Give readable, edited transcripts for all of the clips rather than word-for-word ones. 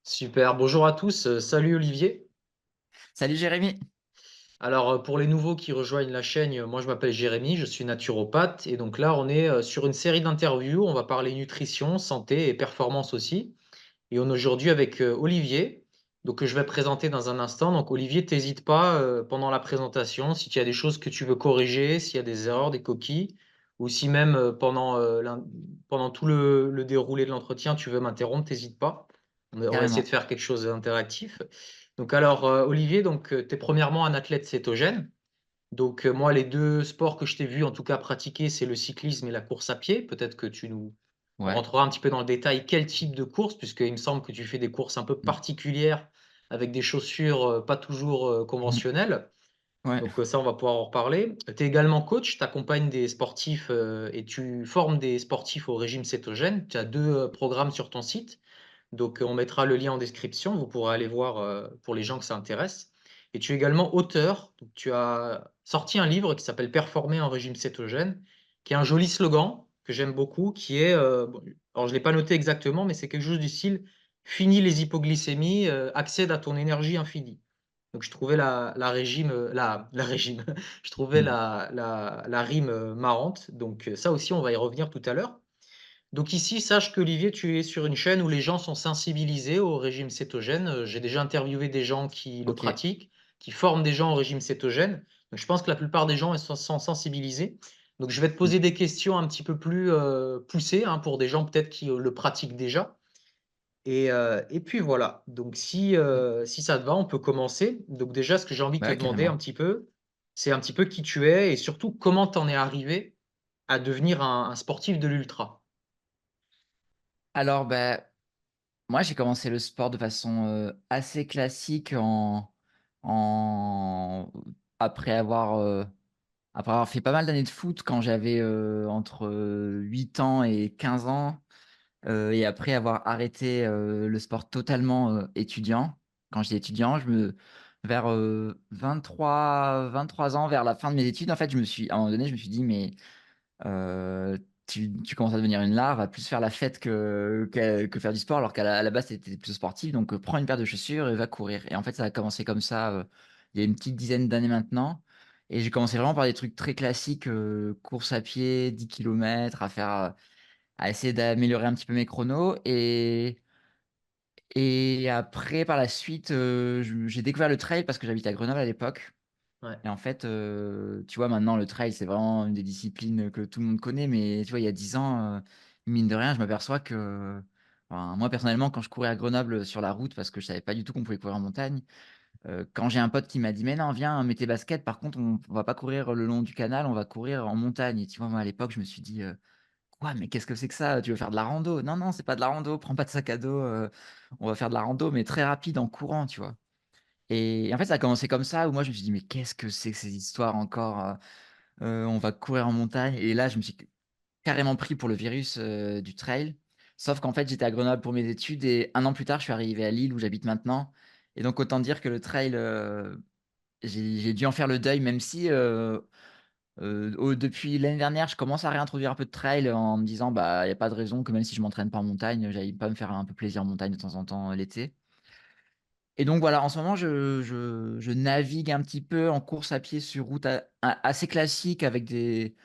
Super, bonjour à tous, salut Olivier. Salut Jérémy. Alors, pour les nouveaux qui rejoignent la chaîne, moi je m'appelle Jérémy, je suis naturopathe et donc là on est sur une série d'interviews, on va parler nutrition, santé et performance aussi. Et on est aujourd'hui avec Olivier, donc que je vais présenter dans un instant. Donc Olivier, t'hésites pas pendant la présentation si tu as des choses que tu veux corriger, s'il y a des erreurs, des coquilles, ou si même pendant tout le déroulé de l'entretien tu veux m'interrompre, t'hésites pas. On va essayer de Carrément. faire quelque chose d'interactif. Donc alors Olivier, donc tu es premièrement un athlète cétogène. Donc moi les deux sports que je t'ai vu en tout cas pratiquer, c'est le cyclisme et la course à pied. Peut-être que tu nous on Ouais. rentrera un petit peu dans le détail quel type de course, puisqu'il me semble que tu fais des courses un peu Mm. particulières avec des chaussures pas toujours Mhm. conventionnelles. Ouais. Donc ça, on va pouvoir en reparler. Tu es également coach, tu accompagnes des sportifs et tu formes des sportifs au régime cétogène. Tu as deux programmes sur ton site. Donc on mettra le lien en description, vous pourrez aller voir pour les gens que ça intéresse. Et tu es également auteur. Donc, tu as sorti un livre qui s'appelle Performer en régime cétogène, qui est un joli slogan que j'aime beaucoup, qui est, bon, alors je ne l'ai pas noté exactement, mais c'est quelque chose du style Fini les hypoglycémies, accède à ton énergie infinie. Donc je trouvais la régime, je trouvais Mm. la rime marrante. Donc ça aussi, on va y revenir tout à l'heure. Donc ici, sache qu'Olivier, tu es sur une chaîne où les gens sont sensibilisés au régime cétogène. J'ai déjà interviewé des gens qui le Ok. pratiquent, qui forment des gens au régime cétogène. Donc je pense que la plupart des gens sont sensibilisés. Donc je vais te Mm. poser des questions un petit peu plus poussées hein, pour des gens peut-être qui le pratiquent déjà. Et puis voilà. Donc Mm. si ça te va, on peut commencer. Donc déjà, ce que j'ai envie de te Ouais, demander un carrément. petit peu, c'est un petit peu qui tu es et surtout comment tu en es arrivé à devenir un sportif de l'ultra. Alors, moi, j'ai commencé le sport de façon assez classique en... après après avoir fait pas mal d'années de foot quand j'avais entre 8 ans et 15 ans, et après avoir arrêté le sport totalement étudiant. Quand j'étais étudiant, vers 23 ans, vers la fin de mes études, en fait, à un moment donné, je me suis dit, mais tu commences à devenir une larve, à plus faire la fête que faire du sport, alors à la base, tu étais plutôt sportif. Donc, prends une paire de chaussures et va courir. Et en fait, ça a commencé comme ça il y a une petite dizaine d'années maintenant. Et j'ai commencé vraiment par des trucs très classiques, course à pied, 10 kilomètres, à essayer d'améliorer un petit peu mes chronos. Et après, par la suite, j'ai découvert le trail parce que j'habitais à Grenoble à l'époque. Ouais. Et en fait, tu vois, maintenant, le trail, c'est vraiment une des disciplines que tout le monde connaît. Mais tu vois, il y a 10 ans, mine de rien, je m'aperçois que, enfin, moi, personnellement, quand je courais à Grenoble sur la route, parce que je savais pas du tout qu'on pouvait courir en montagne, quand j'ai un pote qui m'a dit, mais non, viens, mets tes baskets, par contre, on va pas courir le long du canal, on va courir en montagne. Et tu vois, moi, à l'époque, je me suis dit, quoi, mais qu'est-ce que c'est que ça? Tu veux faire de la rando? Non, non, c'est pas de la rando, prends pas de sac à dos, on va faire de la rando, mais très rapide en courant, tu vois. Et en fait, ça a commencé comme ça, où moi, je me suis dit, mais qu'est-ce que c'est que ces histoires encore? On va courir en montagne. Et là, je me suis carrément pris pour le virus du trail. Sauf qu'en fait, j'étais à Grenoble pour mes études et un an plus tard, je suis arrivé à Lille où j'habite maintenant. Et donc, autant dire que le trail, j'ai dû en faire le deuil, même si depuis l'année dernière, je commence à réintroduire un peu de trail en me disant, bah, il n'y a pas de raison que même si je m'entraîne pas en montagne, j'aille pas me faire un peu plaisir en montagne de temps en temps l'été. Et donc voilà, en ce moment, je navigue un petit peu en course à pied sur route assez classique avec des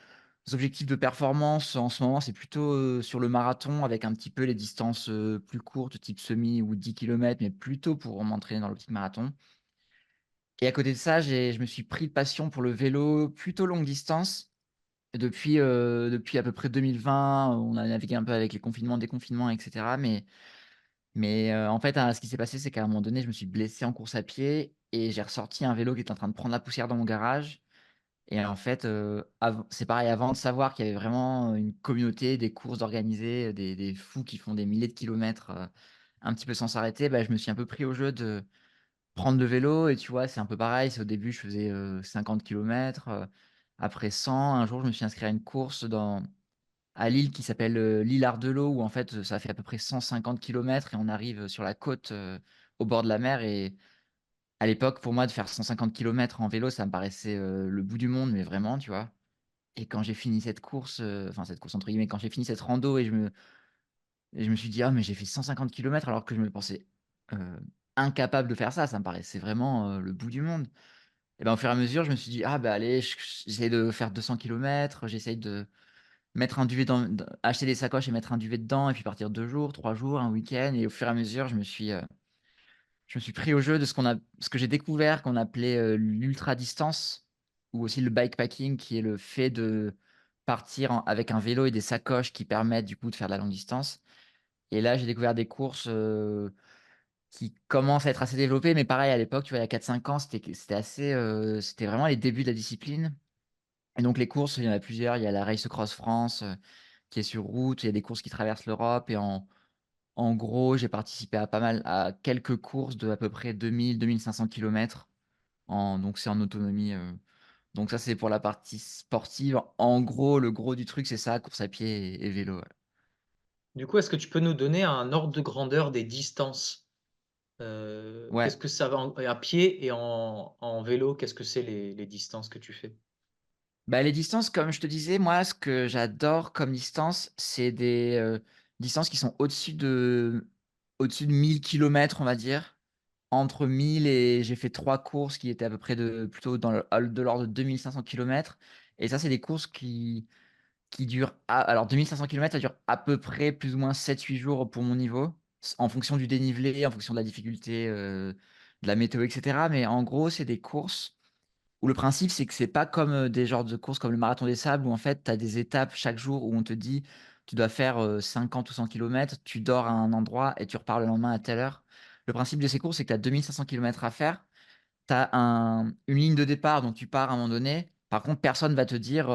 objectifs de performance. En ce moment, c'est plutôt sur le marathon avec un petit peu les distances plus courtes, type semi ou 10 kilomètres, mais plutôt pour m'entraîner dans l'optique marathon. Et à côté de ça, je me suis pris de passion pour le vélo plutôt longue distance. Depuis à peu près 2020, on a navigué un peu avec les confinements, déconfinements, et cetera. Mais en fait, ce qui s'est passé, c'est qu'à un moment donné, je me suis blessé en course à pied et j'ai ressorti un vélo qui était en train de prendre la poussière dans mon garage. Et en fait, c'est pareil, avant de savoir qu'il y avait vraiment une communauté, des courses organisées, des fous qui font des milliers de kilomètres, un petit peu sans s'arrêter, bah, je me suis un peu pris au jeu de prendre le vélo. Et tu vois, c'est un peu pareil. C'est au début, je faisais 50 kilomètres, après 100. Un jour, je me suis inscrit à une course à Lille qui s'appelle l'île Ardelot, où en fait, ça fait à peu près 150 kilomètres et on arrive sur la côte, au bord de la mer. Et à l'époque, pour moi, de faire 150 kilomètres en vélo, ça me paraissait le bout du monde, mais vraiment, tu vois. Et quand j'ai fini cette course, enfin cette course entre guillemets, quand j'ai fini cette rando et je me suis dit: «Ah mais j'ai fait 150 kilomètres alors que je me pensais heu, incapable de faire ça. Ça me paraissait vraiment, le bout du monde. Et ben, au fur et à mesure, je me suis dit: «Ah bah, allez, j'essaie de faire 200 kilomètres, j'essaye de mettre un duvet acheter des sacoches et mettre un duvet dedans et puis partir 2 jours, 3 jours, un week-end». Et au fur et à mesure, je me suis pris au jeu de ce que j'ai découvert qu'on appelait, l'ultra distance ou aussi le bikepacking, qui est le fait de partir avec un vélo et des sacoches qui permettent du coup de faire de la longue distance. Et là, j'ai découvert des courses, qui commencent à être assez développées, mais pareil à l'époque, tu vois, il y a 4-5 ans, c'était assez, c'était vraiment les débuts de la discipline. Et donc les courses, il y en a plusieurs. Il y a la Race Across France, qui est sur route. Il y a des courses qui traversent l'Europe. Et en gros, j'ai participé à quelques courses de à peu près 2 000-2 500 kilomètres donc c'est en autonomie, donc ça, c'est pour la partie sportive. En gros, le gros du truc, c'est ça, course à pied et vélo, ouais. Du coup, est-ce que tu peux nous donner un ordre de grandeur des distances? Ouais, Qu'est-ce que ça va à pied et en vélo, qu'est-ce que c'est les distances que tu fais? bah, les distances, comme je te disais, moi, ce que j'adore comme distance, c'est des, distances qui sont au-dessus de 1 000 kilomètres, on va dire. Entre 1 000 et j'ai fait 3 courses qui étaient à peu près plutôt de l'ordre de 2 500 kilomètres. Et ça, c'est des courses qui durent alors 2 500 kilomètres, ça dure à peu près plus ou moins 7-8 jours pour mon niveau, en fonction du dénivelé, en fonction de la difficulté, de la météo et cetera. Mais en gros, c'est des courses où le principe, c'est que c'est pas comme, des genres de courses comme le marathon des sables où en fait, tu as des étapes chaque jour où on te dit: «Tu dois faire, 50 ou 100 kilomètres, tu dors à un endroit et tu repars le lendemain à telle heure». Le principe de ces courses, c'est que tu as 2 500 kilomètres à faire. Tu as une ligne de départ, donc tu pars à un moment donné. Par contre, personne va te dire,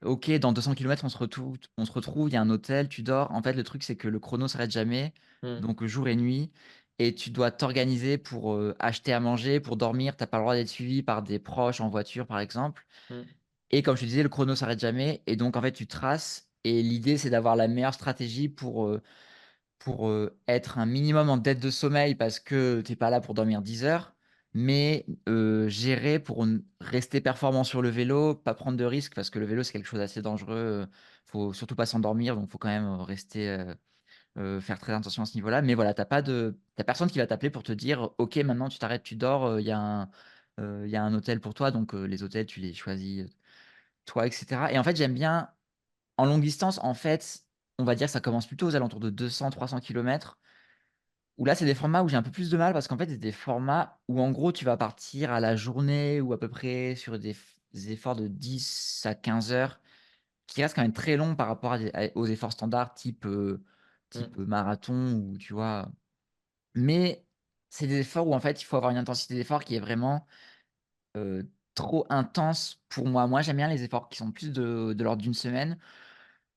«OK, dans 200 kilomètres, on se retrouve, il y a un hôtel, tu dors». En fait, le truc, c'est que le chrono s'arrête jamais, Mmh, donc jour et nuit. Et tu dois t'organiser pour, acheter à manger, pour dormir. Tu as pas le droit d'être suivi par des proches en voiture, par exemple. mmh. Et comme je te disais, le chrono s'arrête jamais et donc en fait, tu traces et l'idée, c'est d'avoir la meilleure stratégie pour être un minimum en dette de sommeil parce que tu es pas là pour dormir 10 heures, mais gérer pour rester performant sur le vélo, pas prendre de risques parce que le vélo, c'est quelque chose d'assez dangereux, faut surtout pas s'endormir, donc faut quand même, faire très attention à ce niveau-là. Mais voilà, tu personne qui va t'appeler pour te dire: «OK, maintenant tu t'arrêtes, tu dors, il y a un hôtel pour toi», donc les hôtels, tu les choisis, toi et cetera. Et en fait, j'aime bien en longue distance, en fait, on va dire que ça commence plutôt aux alentours de 200-300 kilomètres. Où là, c'est des formats où j'ai un peu plus de mal parce qu'en fait, c'est des formats où en gros, tu vas partir à la journée ou à peu près sur des efforts de 10 à 15 heures, qui restent quand même très longs par rapport aux efforts standards type Mmh. marathon ou tu vois? Mais c'est des efforts où en fait, il faut avoir une intensité d'effort qui est vraiment, trop intense pour moi. Moi, j'aime bien les efforts qui sont plus de l'ordre d'une semaine.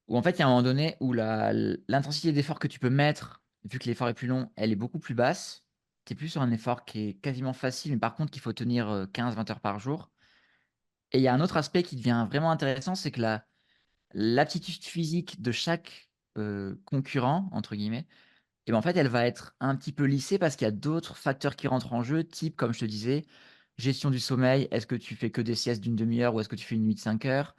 Où en fait, il y a un moment donné où l'intensité d'effort que tu peux mettre, vu que l'effort est plus long, elle est beaucoup plus basse. Tu es plus sur un effort qui est quasiment facile, mais par contre qu'il faut tenir, 15-20 heures par jour. Et il y a un autre aspect qui devient vraiment intéressant, c'est que l'aptitude physique de chaque, «concurrent» entre guillemets, et ben, en fait, elle va être un petit peu lissée parce qu'il y a d'autres facteurs qui rentrent en jeu, type, comme je te disais, gestion du sommeil. Est-ce que tu fais que des siestes d'une demi heure ou est-ce que tu fais une nuit de 5 heures?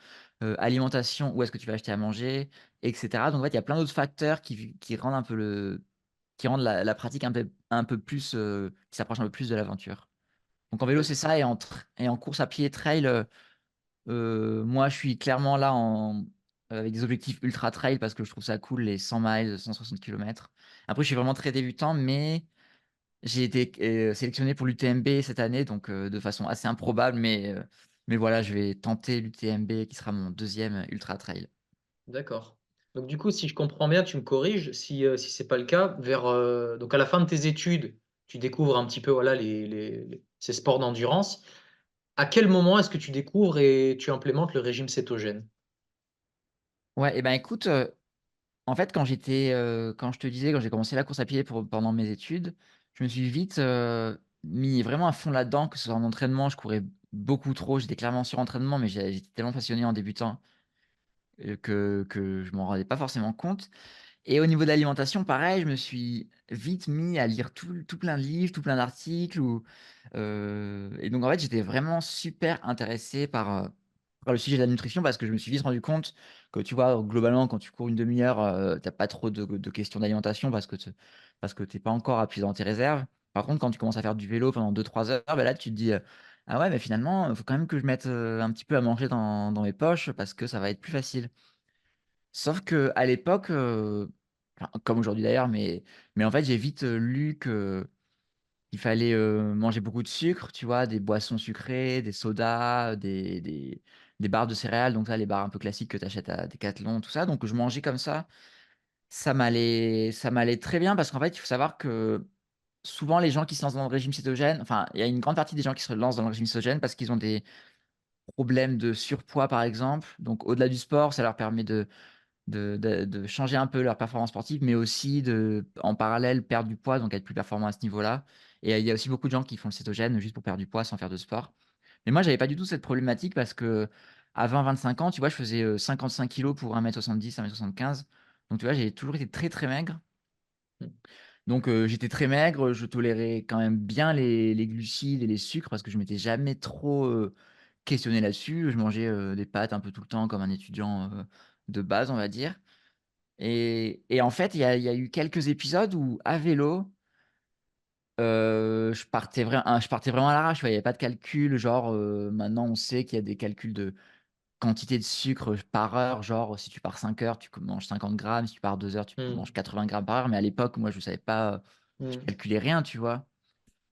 Alimentation, où est-ce que tu vas acheter à manger? Et cetera. Donc en fait, il y a plein d'autres facteurs qui rendent la pratique un peu plus, qui s'approche un peu plus de l'aventure. Donc en vélo, c'est ça. Et en course à pied trail, moi, je suis clairement là avec des objectifs ultra trail parce que je trouve ça cool, les 100 miles, 160 kilomètres. Après, je suis vraiment très débutant, mais j'ai été, sélectionné pour l'UTMB cette année, donc de façon assez improbable, mais voilà, je vais tenter l'UTMB qui sera mon deuxième ultra trail. D'accord. Donc du coup, si je comprends bien, tu me corriges, si c'est pas le cas, donc à la fin de tes études, tu découvres un petit peu, voilà, les ces sports d'endurance. À quel moment est-ce que tu découvres et tu implémentes le régime cétogène? Ouais et ben, écoute, en fait, quand je te disais, quand j'ai commencé la course à pied pendant mes études, je me suis vite, mis vraiment à fond là-dedans, que ce soit en entraînement, je courais beaucoup trop, j'étais clairement surentraînement, mais j'étais tellement passionné en débutant, que je m'en rendais pas forcément compte. Et au niveau de l'alimentation, pareil, je me suis vite mis à lire tout plein de livres, tout plein d'articles et donc en fait, j'étais vraiment super intéressé par le sujet de la nutrition parce que je me suis vite rendu compte que tu vois, globalement, quand tu cours une demi-heure, tu pas trop de questions d'alimentation parce que tu pas encore appuyé dans tes réserves. Par contre, quand tu commences à faire du vélo pendant 2-3 heures, bah, là, tu te dis, «Ah ouais, mais finalement, il faut quand même que je mette, un petit peu à manger dans mes poches parce que ça va être plus facile». Sauf qu'à l'époque, enfin, comme aujourd'hui d'ailleurs, mais en fait, j'ai vite, lu qu'il fallait, manger beaucoup de sucre, tu vois? Des boissons sucrées, des sodas, des barres de céréales, donc ça, les barres un peu classiques que tu achètes à Decathlon, tout ça, donc je mangeais comme ça. Ça m'allait très bien parce qu'en fait, il faut savoir que souvent les gens qui se lancent dans le régime cétogène, enfin, il y a une grande partie des gens qui se lancent dans le régime cétogène parce qu'ils ont des problèmes de surpoids, par exemple. Donc au-delà du sport, ça leur permet de changer un peu leur performance sportive, mais aussi en parallèle, perdre du poids, donc être plus performant à ce niveau-là. Et il y a aussi beaucoup de gens qui font le cétogène juste pour perdre du poids sans faire de sport. Mais moi, j'avais pas du tout cette problématique parce qu'à 20-25 ans, tu vois, je faisais, 55 kilogrammes pour 1,70 m, 1,75 m. Donc tu vois, j'ai toujours été très, très maigre. Mmh. Donc j'étais très maigre, je tolérais quand même bien les glucides et les sucres parce que je m'étais jamais trop, questionné là-dessus. Je mangeais, des pâtes un peu tout le temps comme un étudiant, de base, on va dire. Et en fait, il y a eu quelques épisodes où à vélo, je partais vraiment à l'arrache, ouais. Il y avait pas de calcul, genre, maintenant on sait qu'il y a des calculs de quantité de sucre, par heure, genre si tu pars 5 heures, tu manges 50 grammes, si tu pars 2 heures, tu Mmh. manges 80 grammes par heure. Mais à l'époque, moi je savais pas, je Mmh. calculais rien, tu vois?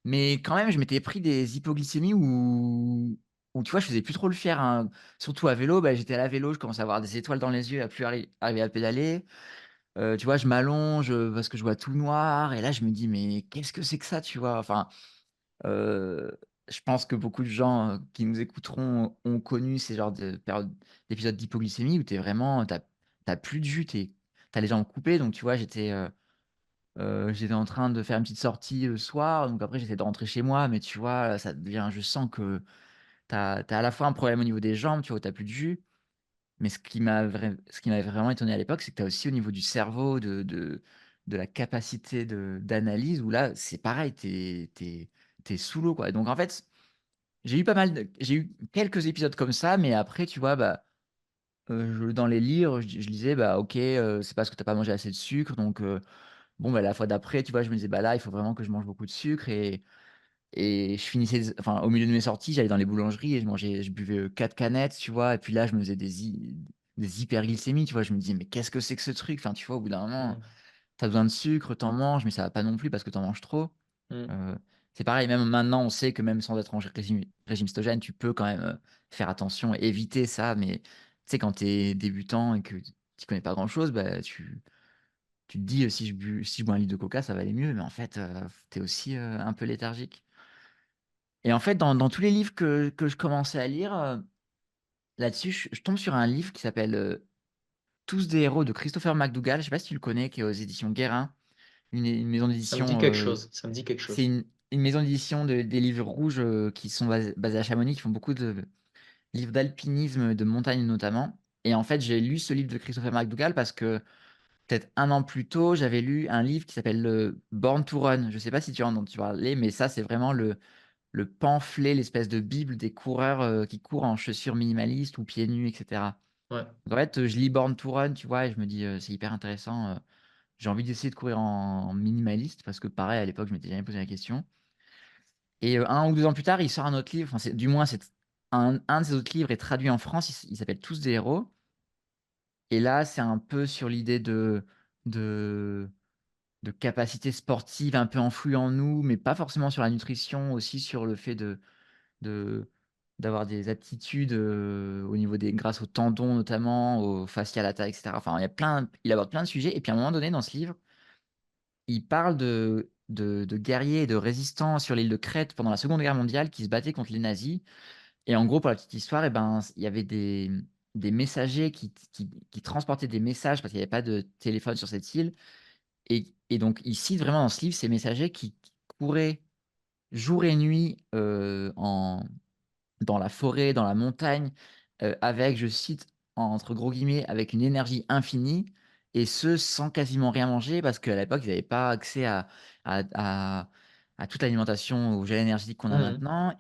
Mais quand même, je m'étais pris des hypoglycémies où tu vois, je faisais plus trop le fier, hein. Surtout à vélo, bah, j'étais à la vélo, je commençais à avoir des étoiles dans les yeux, à plus arriver à pédaler. Tu vois, je m'allonge, parce que je vois tout noir et là, je me dis: «Mais qu'est-ce que c'est que ça?» Tu vois? Enfin, heu, je pense que beaucoup de gens, qui nous écouteront ont connu ces genres de périodes d'épisodes d'hypoglycémie où tu es vraiment tu as plus de jus, tu as les jambes coupées. Donc tu vois, j'étais en train de faire une petite sortie le soir, donc après j'essaie de rentrer chez moi, mais tu vois, ça devient je sens que tu as à la fois un problème au niveau des jambes, tu vois, où tu as plus de jus. Mais ce qui m'avait vraiment étonné à l'époque, c'est que tu as aussi au niveau du cerveau, de la capacité d'analyse où là, c'est pareil, tu es sous l'eau, quoi. Et donc en fait, j'ai eu quelques épisodes comme ça, mais après, tu vois, bah, je dans les livres, je lisais, bah, OK, c'est parce que tu as pas mangé assez de sucre, donc bon, bah, la fois d'après, tu vois, je me disais: «Bah, là, il faut vraiment que je mange beaucoup de sucre». Et je finissais enfin, au milieu de mes sorties, j'allais dans les boulangeries et je buvais, 4 canettes, tu vois? Et puis là, je me faisais des hyperglycémies, tu vois? Je me disais: «Mais qu'est-ce que c'est que ce truc?» Enfin, tu vois, au bout d'un moment, Mmh. tu as besoin de sucre, tu en manges, mais ça va pas non plus parce que tu en manges trop. Mmh. Heu, c'est pareil, même maintenant, on sait que même sans être en régime cétogène, tu peux quand même, faire attention, éviter ça. Mais tu sais, quand tu es débutant et que tu connais pas grand chose, bah, tu te dis: Si je bois un litre de coca, ça va aller mieux». Mais en fait, tu es aussi, un peu léthargique. Et en fait, dans tous les livres que je commençais à lire, là-dessus, je tombe sur un livre qui s'appelle, Tous des héros de Christopher McDougall. Je sais pas si tu le connais, qui est aux éditions Guérin, une maison Ça me dit d'édition, quelque chose, ça me dit quelque c'est chose. une maison d'édition des livres rouges, qui sont basés à Chamonix, qui font beaucoup de livres d'alpinisme, de montagne notamment. Et en fait, j'ai lu ce livre de Christopher McDougall parce que peut-être un an plus tôt, j'avais lu un livre qui s'appelle, Born to Run. Je sais pas si tu as entendu parler, mais ça, c'est vraiment le pamphlet, l'espèce de bible des coureurs, qui courent en chaussures minimalistes ou pieds nus et cetera. Ouais. Donc en fait, je lis Born to Run, tu vois? Et je me dis, «C'est hyper intéressant, j'ai envie d'essayer de courir en minimaliste», parce que pareil, à l'époque, je m'étais jamais posé la question. Et 1 ou 2 ans plus tard, il sort un autre livre, enfin c'est du moins c'est un de ses autres livres est traduit en France, il s'appelle Tous des héros. Et là, c'est un peu sur l'idée de de capacités sportives un peu enfouies en nous, mais pas forcément sur la nutrition, aussi sur le fait de d'avoir des aptitudes, au niveau des grâce aux tendons notamment, au fascia lata et cetera. Enfin, il aborde plein de sujets. Et puis à un moment donné dans ce livre, il parle de guerriers et de résistants sur l'île de Crète pendant la Seconde Guerre mondiale qui se battaient contre les nazis. Et en gros, pour la petite histoire, et ben, il y avait des messagers qui transportaient des messages parce qu'il y avait pas de téléphone sur cette île. Et donc il cite vraiment dans ce livre ces messagers qui couraient jour et nuit, en dans la forêt, dans la montagne, avec, je cite, entre gros guillemets, «avec une énergie infinie», et ce, sans quasiment rien manger parce qu'à l'époque, ils avaient pas accès à à toute l'alimentation, aux gels énergétiques qu'on a Mmh mh. maintenant.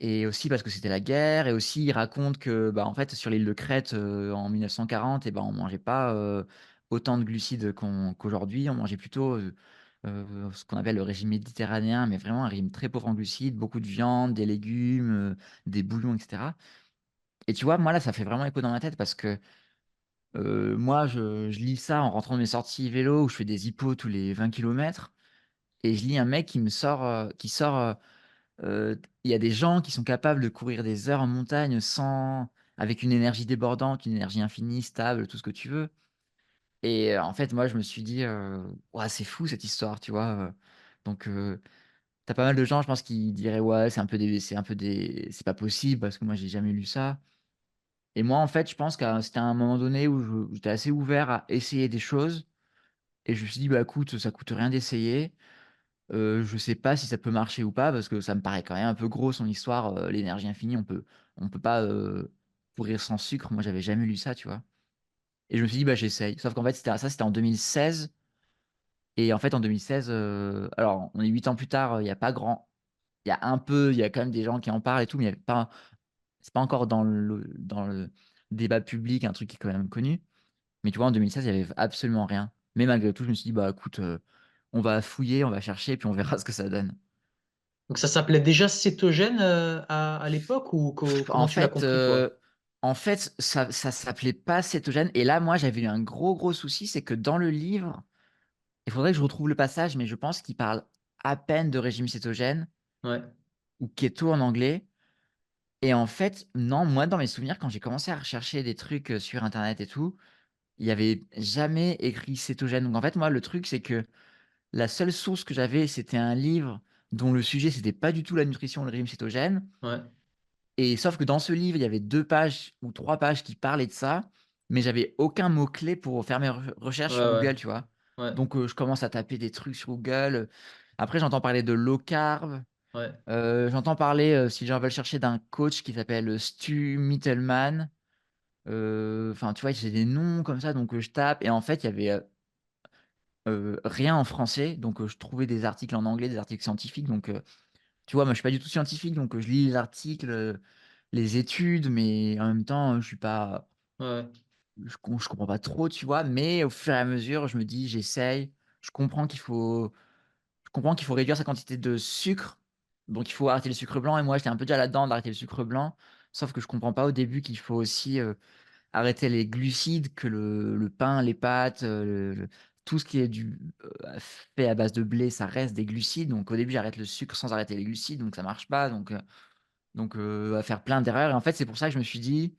et aussi parce que c'était la guerre et aussi il raconte que, bah, en fait, sur l'île de Crète, en 1940 et ben, on mangeait pas, autant de glucides qu'aujourd'hui. On mangeait plutôt, ce qu'on appelle le régime méditerranéen, mais vraiment un régime très pauvre en glucides, beaucoup de viande, des légumes, des bouillons et cetera et tu vois, moi, là, ça fait vraiment écho dans ma tête parce que, moi, je lis ça en rentrant de mes sorties vélo où je fais des hippos tous les 20 kilomètres et je lis un mec qui me sort, qui sort, il y a des gens qui sont capables de courir des heures en montagne sans avec une énergie débordante, une énergie infinie, stable, tout ce que tu veux et en fait, moi, je me suis dit, «Waouh, c'est fou cette histoire», tu vois? Donc tu pas mal de gens, je pense, qui diraient: «Ouais, c'est pas possible parce que moi, j'ai jamais lu ça» et moi, en fait, je pense qu'à c'était à un moment donné où j'étais assez ouvert à essayer des choses et je me suis dit: «Bah, écoute, ça coûte rien d'essayer». Je sais pas si ça peut marcher ou pas parce que ça me paraît quand même un peu gros son histoire, l'énergie infinie, on peut pas, courir sans sucre. Moi, j'avais jamais lu ça, tu vois? Et je me suis dit: «Bah, j'essaye». Sauf qu'en fait, c'était en 2016 et en fait, en 2016, alors on est 8 ans plus tard, il y a quand même des gens qui en parlent et tout, mais il y avait pas c'est pas encore dans le débat public, un truc qui est quand même connu. Mais tu vois, en 2016, il y avait absolument rien. Mais malgré tout, je me suis dit: «Bah, écoute, on va fouiller, on va chercher, puis on verra ce que ça donne». Donc ça s'appelait déjà cétogène, à l'époque ou En comment tu l'as fait, compris toi? ça s'appelait pas cétogène et là, moi, j'avais eu un gros, gros souci, c'est que dans le livre, il faudrait que je retrouve le passage, mais je pense qu'il parle à peine de régime cétogène Ouais, ou keto en anglais et en fait, non, moi, dans mes souvenirs, quand j'ai commencé à rechercher des trucs, sur internet et tout, il y avait jamais écrit cétogène. Donc en fait, moi, le truc, c'est que la seule source que j'avais, c'était un livre dont le sujet, c'était pas du tout la nutrition, le régime cétogène. ouais, Et sauf que dans ce livre, il y avait 2 pages ou 3 pages qui parlaient de ça, mais j'avais aucun mot-clé pour faire mes recherches ouais, sur ouais, Google, tu vois? ouais, Donc je commence à taper des trucs sur Google, après j'entends parler de low carb, ouais, j'entends parler, si les gens veulent chercher d'un coach qui s'appelle, Stu Mittelman, enfin, tu vois? J'ai des noms comme ça, donc je tape et en fait, il y avait, rien en français, donc je trouvais des articles en anglais, des articles scientifiques, donc tu vois? Moi, je suis pas du tout scientifique, donc je lis les articles, les études, mais en même temps, je suis pas ouais, je comprends pas trop, tu vois? Mais au fur et à mesure, je me dis: «J'essaye». Je comprends qu'il faut je comprends qu'il faut réduire sa quantité de sucre, donc il faut arrêter le sucre blanc et moi, j'étais un peu déjà là-dedans d'arrêter le sucre blanc. Sauf que je comprends pas au début qu'il faut aussi, arrêter les glucides, que le pain, les pâtes, le tout ce qui est fait à base de blé, ça reste des glucides. Donc au début, j'arrête le sucre sans arrêter les glucides, donc ça marche pas. À faire plein d'erreurs et en fait, c'est pour ça que je me suis dit,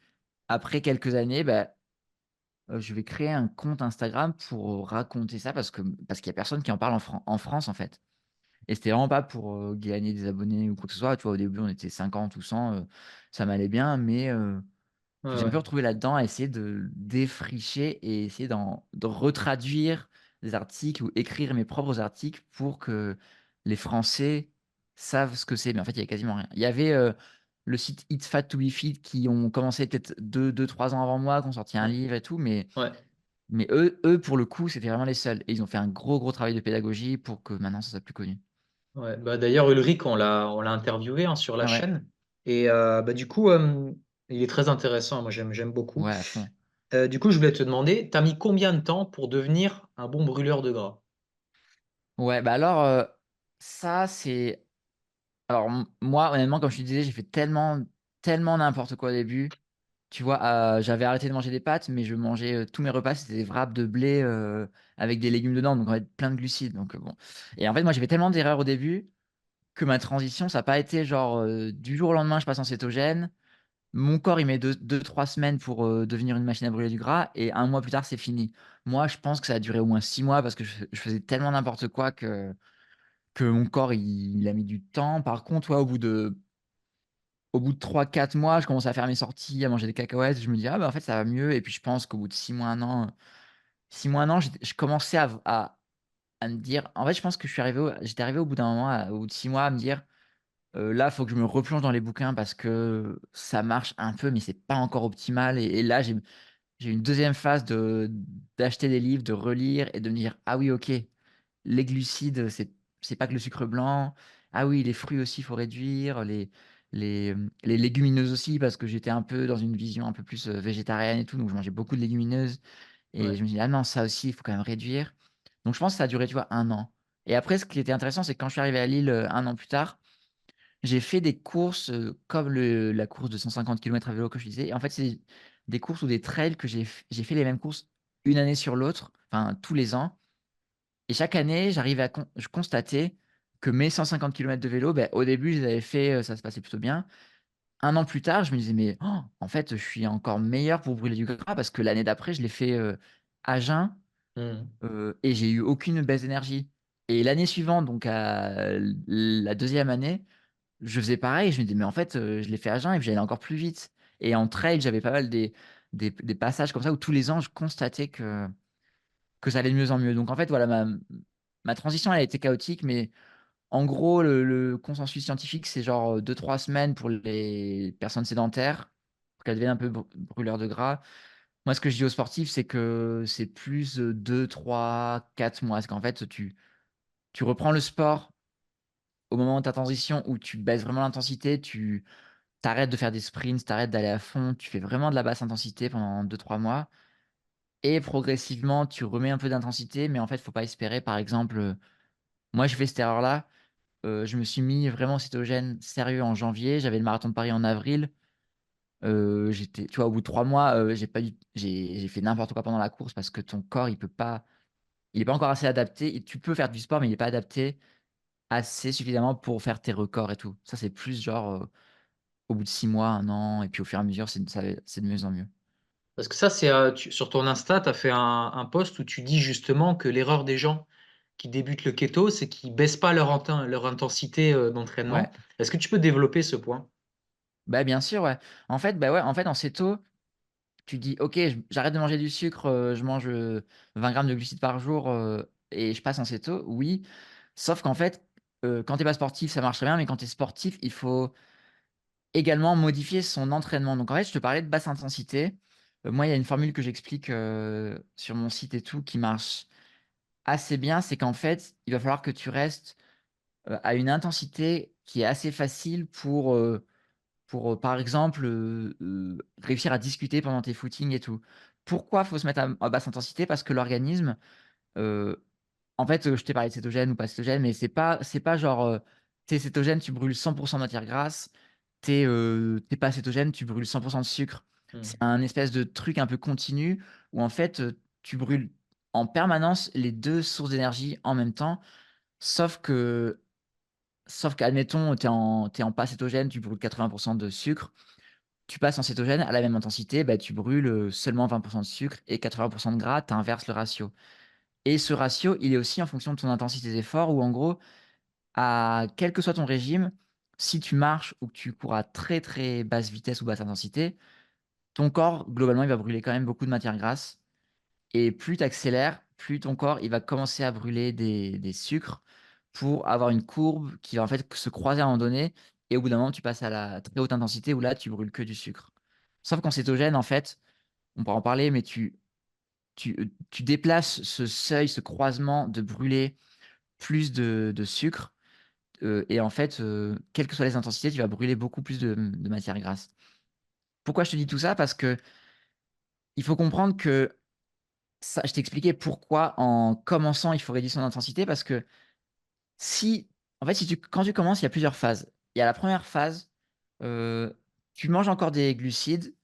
après quelques années, bah, je vais créer un compte Instagram pour, raconter ça parce qu'il y a personne qui en parle en France, en fait et c'était vraiment pas pour, gagner des abonnés ou quoi que ce soit. Tu vois, au début, on était 50 ou 100, ça m'allait bien mais ouais, je me suis un ouais, peu retrouvé là-dedans à essayer de défricher et essayer de retraduire des articles ou écrire mes propres articles pour que les Français savent ce que c'est. Mais en fait, il y avait quasiment rien. Il y avait, le site Eat Fat to Be Fit qui ont commencé peut-être 2-3 ans avant moi, qui ont sorti un ouais, livre et tout, mais ouais, mais eux, pour le coup, c'était vraiment les seuls et ils ont fait un gros, gros travail de pédagogie pour que maintenant ça soit plus connu. ouais. Bah, d'ailleurs Ulrich on l'a interviewé, hein, sur la Ah ouais, chaîne et bah, du coup, il est très intéressant. Moi j'aime beaucoup. ouais, à fond. Du coup, je voulais te demander, tu as mis combien de temps pour devenir un bon brûleur de gras? Ouais, bah alors, ça c'est alors moi, honnêtement, comme je te disais, j'ai fait tellement, tellement n'importe quoi au début. Tu vois, j'avais arrêté de manger des pâtes, mais je mangeais, tous mes repas, c'était des wraps de blé, avec des légumes dedans, donc en fait plein de glucides, donc bon et en fait, moi, j'ai fait tellement d'erreurs au début que ma transition, ça a pas été genre, du jour au lendemain, je passe en cétogène. Mon corps, il met 2-3 semaines pour, devenir une machine à brûler du gras et un mois plus tard, c'est fini. Moi, je pense que ça a duré au moins 6 mois parce que je faisais tellement n'importe quoi que mon corps, il a mis du temps. Par contre, ouais, au bout de 3-4 mois, je commence à faire mes sorties, à manger des cacahuètes. Je me dis: «Ah bah, en fait, ça va mieux» et puis je pense qu'au bout de 6 mois, 1 an, 6 mois, 1 an, je commençais à me dire en fait, je pense que j'étais arrivé au bout d'un moment, au bout de 6 mois à me dire: Là, faut que je me replonge dans les bouquins parce que ça marche un peu, mais c'est pas encore optimal» et là, j'ai eu une deuxième phase d'acheter des livres, de relire et de me dire: «Ah oui, OK, les glucides, c'est pas que le sucre blanc. Ah oui, les fruits aussi, il faut réduire, les légumineuses aussi parce que j'étais un peu dans une vision un peu plus, végétarienne et tout, donc je mangeais beaucoup de légumineuses et Ouais. je me dis: «Ah non, ça aussi, il faut quand même réduire». Donc je pense que ça a duré, tu vois, 1 an et après ce qui était intéressant, c'est que quand je suis arrivé à Lille, 1 an plus tard, j'ai fait des courses, comme la course de 150 kilomètres à vélo que je disais et en fait, c'est des courses ou des trails que j'ai fait les mêmes courses une année sur l'autre, enfin tous les ans et chaque année, j'arrivais à je constatais que mes 150 kilomètres de vélo, beh, au début, je les avais fait, ça se passait plutôt bien. 1 an plus tard, je me disais: «Mais oh, en fait, je suis encore meilleur pour brûler du gras» parce que l'année d'après, je l'ai fait, à jeun, Mmh. et j'ai eu aucune baisse d'énergie et l'année suivante, donc à la deuxième année, je faisais pareil. Je me dis: «Mais en fait, je l'ai fait à jeun et puis j'allais encore plus vite» et en trail, j'avais pas mal des passages comme ça où tous les ans, je constatais que ça allait de mieux en mieux. Donc en fait, voilà, ma transition, elle a été chaotique, mais en gros, le consensus scientifique, c'est genre, 2-3 semaines pour les personnes sédentaires, pour qu'elles deviennent un peu brûleurs de gras. Moi, ce que je dis aux sportifs, c'est que c'est plus, 2-3-4 mois. Parce qu'en fait, tu reprends le sport au moment de ta transition où tu baisses vraiment l'intensité, tu arrêtes de faire des sprints, tu arrêtes d'aller à fond, tu fais vraiment de la basse intensité pendant 2-3 mois et progressivement, tu remets un peu d'intensité. Mais en fait, faut pas espérer, par exemple, moi, j'ai fait cette erreur-là. Je me suis mis vraiment au cétogène sérieux en janvier. J'avais le marathon de Paris en avril. J'étais tu vois, au bout de 3 mois, j'ai fait n'importe quoi pendant la course parce que ton corps, il est pas encore assez adapté et tu peux faire du sport, mais il est pas adapté assez suffisamment pour faire tes records et tout. Ça, c'est plus genre, au bout de 6 mois, 1 an et puis au fur et à mesure, c'est de mieux en mieux. Parce que ça, c'est, tu sur ton Insta, tu as fait un post où tu dis justement que l'erreur des gens qui débutent le keto, c'est qu'ils baissent pas leur intensité, Ouais. d'entraînement. Est-ce que tu peux développer ce point? Bah, bien sûr, ouais. En fait, bah, ouais, en fait, en céto, tu dis: «OK, j'arrête de manger du sucre, je mange, 20 grammes de glucides par jour, et je passe en céto». Oui, sauf qu'en fait, quand tu es pas sportif, ça marche très bien, mais quand tu es sportif, il faut également modifier son entraînement. Donc en fait, je te parlais de basse intensité. Moi, il y a une formule que j'explique, sur mon site et tout qui marche assez bien. C'est qu'en fait, il va falloir que tu restes, à une intensité qui est assez facile pour, par exemple, réussir à discuter pendant tes footings et tout. Pourquoi faut se mettre à basse intensité? Parce que l'organisme, heu, en fait, je t'ai parlé de cétogène ou pas cétogène, mais c'est pas genre, tu es cétogène, tu brûles 100 de matière grasse, tu es pas cétogène, tu brûles 100 de sucre. C'est Mmh. un espèce de truc un peu continu où en fait, tu brûles en permanence les 2 sources d'énergie en même temps, sauf que sauf qu'admettons, tu es en pas cétogène, tu brûles 80 de sucre. Tu passes en cétogène à la même intensité, bah, tu brûles, seulement 20 de sucre et 80 de gras, tu inverses le ratio et ce ratio, il est aussi en fonction de ton intensité d'effort où en gros, à quel que soit ton régime, si tu marches ou que tu cours à très, très basse vitesse ou basse intensité, ton corps, globalement, il va brûler quand même beaucoup de matière grasse et plus tu accélères, plus ton corps, il va commencer à brûler des sucres pour avoir une courbe qui va en fait se croiser à un moment donné et au bout d'un moment, tu passes à la très haute intensité où là, tu brûles que du sucre. Sauf qu'en cétogène, en fait, on pourra en parler, mais tu déplaces ce seuil, ce croisement de brûler plus de sucre, et en fait, quelles que soient les intensités, tu vas brûler beaucoup plus de matière grasse. Pourquoi je te dis tout ça? Parce qu'il faut comprendre que ça je t'ai expliqué pourquoi en commençant, il faut réduire son intensité parce que si en fait, si tu quand tu commences, il y a plusieurs phases. Il y a la première phase, heu, tu manges encore des glucides,